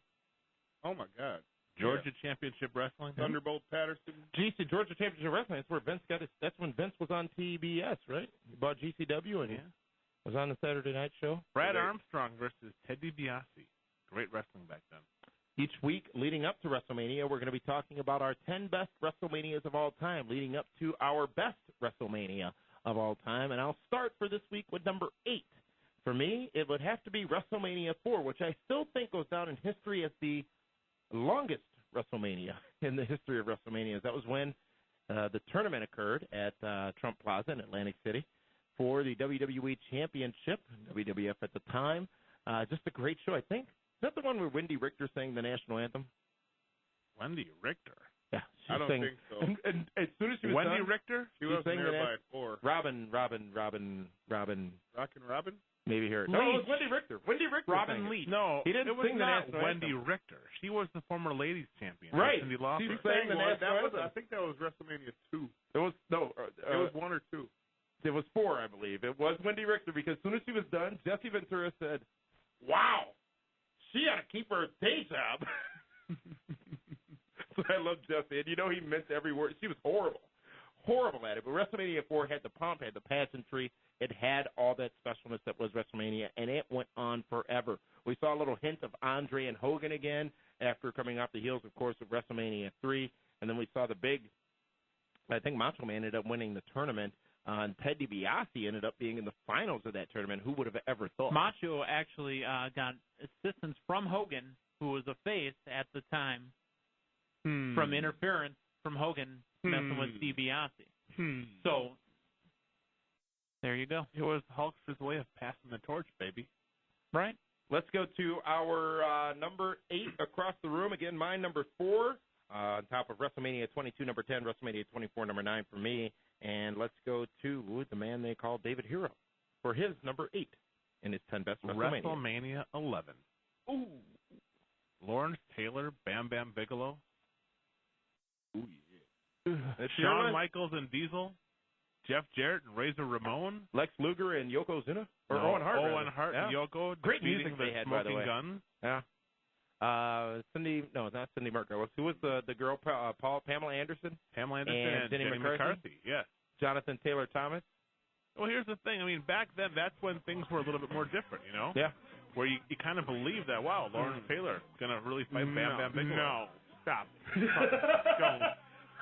Oh, my God. Georgia Championship Wrestling. Thunderbolt Patterson. Georgia Championship Wrestling. That's where Vince got his. That's when Vince was on TBS, right? He bought GCW and was on the Saturday night show. Brad Armstrong versus Ted DiBiase. Great wrestling back then. Each week leading up to WrestleMania, we're going to be talking about our 10 best WrestleManias of all time, leading up to our best WrestleMania of all time. And I'll start for this week with number 8. For me, it would have to be WrestleMania 4, which I still think goes down in history as the longest WrestleMania in the history of WrestleManias. That was when the tournament occurred at Trump Plaza in Atlantic City for the WWE Championship, WWF at the time. Just a great show, I think. Is that the one where Wendy Richter sang the national anthem? Wendy Richter? Yeah. I don't think so. And as soon as she was Wendy done, Richter? She wasn't there by 4. Robin. Rockin' Robin? Maybe here. No, it was Wendy Richter. Wendy Richter. Robin Leach. No, he didn't it was sing the not national Wendy anthem. Richter. She was the former ladies champion. Right. Cindy Lauper. She sang the national anthem. I think that was WrestleMania 2. It was it was 1 or 2. It was 4, I believe. It was Wendy Richter because as soon as she was done, Jesse Ventura said, "Wow, she ought to keep her day job." So I love Jesse, and he meant every word. She was horrible at it. But WrestleMania 4 had the pomp, had the pageantry. It had all that specialness that was WrestleMania, and it went on forever. We saw a little hint of Andre and Hogan again after coming off the heels, of course, of WrestleMania 3, and then we saw the big. I think Macho Man ended up winning the tournament. And Ted DiBiase ended up being in the finals of that tournament. Who would have ever thought? Macho actually got assistance from Hogan, who was a face at the time, from interference from Hogan messing with DiBiase. So, there you go. It was Hulkster's way of passing the torch, baby. Right. Let's go to our number 8 across the room. Again, mine number 4. On top of WrestleMania 22, number 10, WrestleMania 24, number 9 for me. And let's go to the man they call David Hero for his number 8 in his 10 best WrestleMania. WrestleMania 11. Ooh. Lawrence Taylor, Bam Bam Bigelow. Ooh, yeah. Shawn Michaels and Diesel. Jeff Jarrett and Razor Ramon. Lex Luger and Yokozuna. Or Owen Hart. Owen Hart and Yoko. Great music they had, by the way. Guns. Yeah. Not Cindy Merker. Who was the girl? Pamela Anderson. Pamela Anderson and Jenny McCarthy. Yes. Jonathan Taylor Thomas. Well, here's the thing. I mean, back then, that's when things were a little bit more different, Yeah. Where you kind of believe that, wow, Lawrence Taylor is going to really fight Bam Bam Bigelow. No. Stop. Go.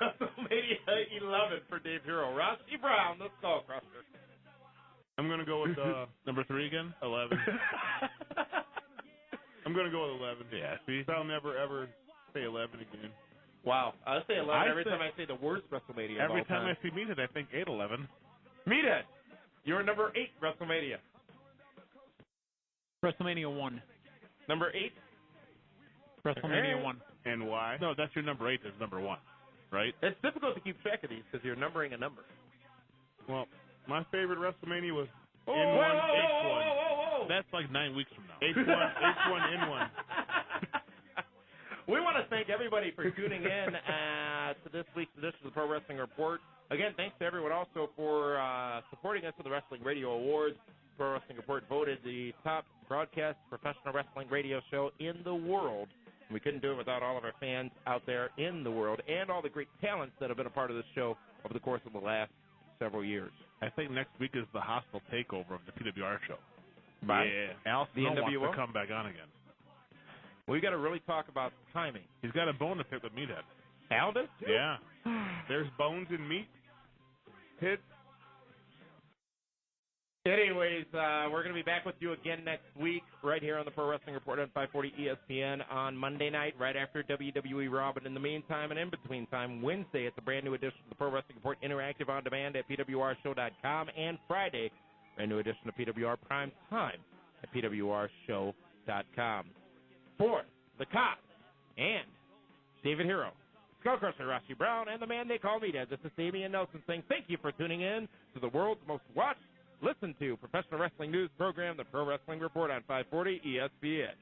WrestleMania 11 for Dave Hero. Rusty Brown, let's go, Cruster. I'm going to go with number 3 again? 11. I'm going to go with 11. Yeah, see? I'll never, ever say 11 again. Wow. I say 11 every time I say the worst WrestleMania of every all time time. I see Meathead, I think 8-11. Meathead, you're number 8 WrestleMania. WrestleMania 1. Number 8? WrestleMania 1. And why? No, that's your number 8 is number 1, right? It's difficult to keep track of these because you're numbering a number. Well, my favorite WrestleMania was Whoa, in whoa, one, whoa, 8-1. That's like 9 weeks from now. 8-1, in 1. We want to thank everybody for tuning in to this week's edition of the Pro Wrestling Report. Again, thanks to everyone also for supporting us with the Wrestling Radio Awards. Pro Wrestling Report voted the top broadcast professional wrestling radio show in the world. We couldn't do it without all of our fans out there in the world and all the great talents that have been a part of this show over the course of the last several years. I think next week is the hostile takeover of the PWR show. Yeah. Al The Snow NWO? wants to come back on again. We got to really talk about timing. He's got a bone to pick with Meathead. Al does? Yeah. There's bones in meat. Hit. Anyways, we're going to be back with you again next week right here on the Pro Wrestling Report on 540 ESPN on Monday night right after WWE Raw. But in the meantime and in between time, Wednesday it's a brand new edition of the Pro Wrestling Report Interactive on Demand at PWRshow.com, and Friday, brand new edition of PWR Prime Time at PWRshow.com. For the Cops and David Hero, Skullcrusher Rossi Brown, and the man they call me Dad, this is Damian Nelson saying thank you for tuning in to the world's most watched, listened to professional wrestling news program, the Pro Wrestling Report on 540 ESPN.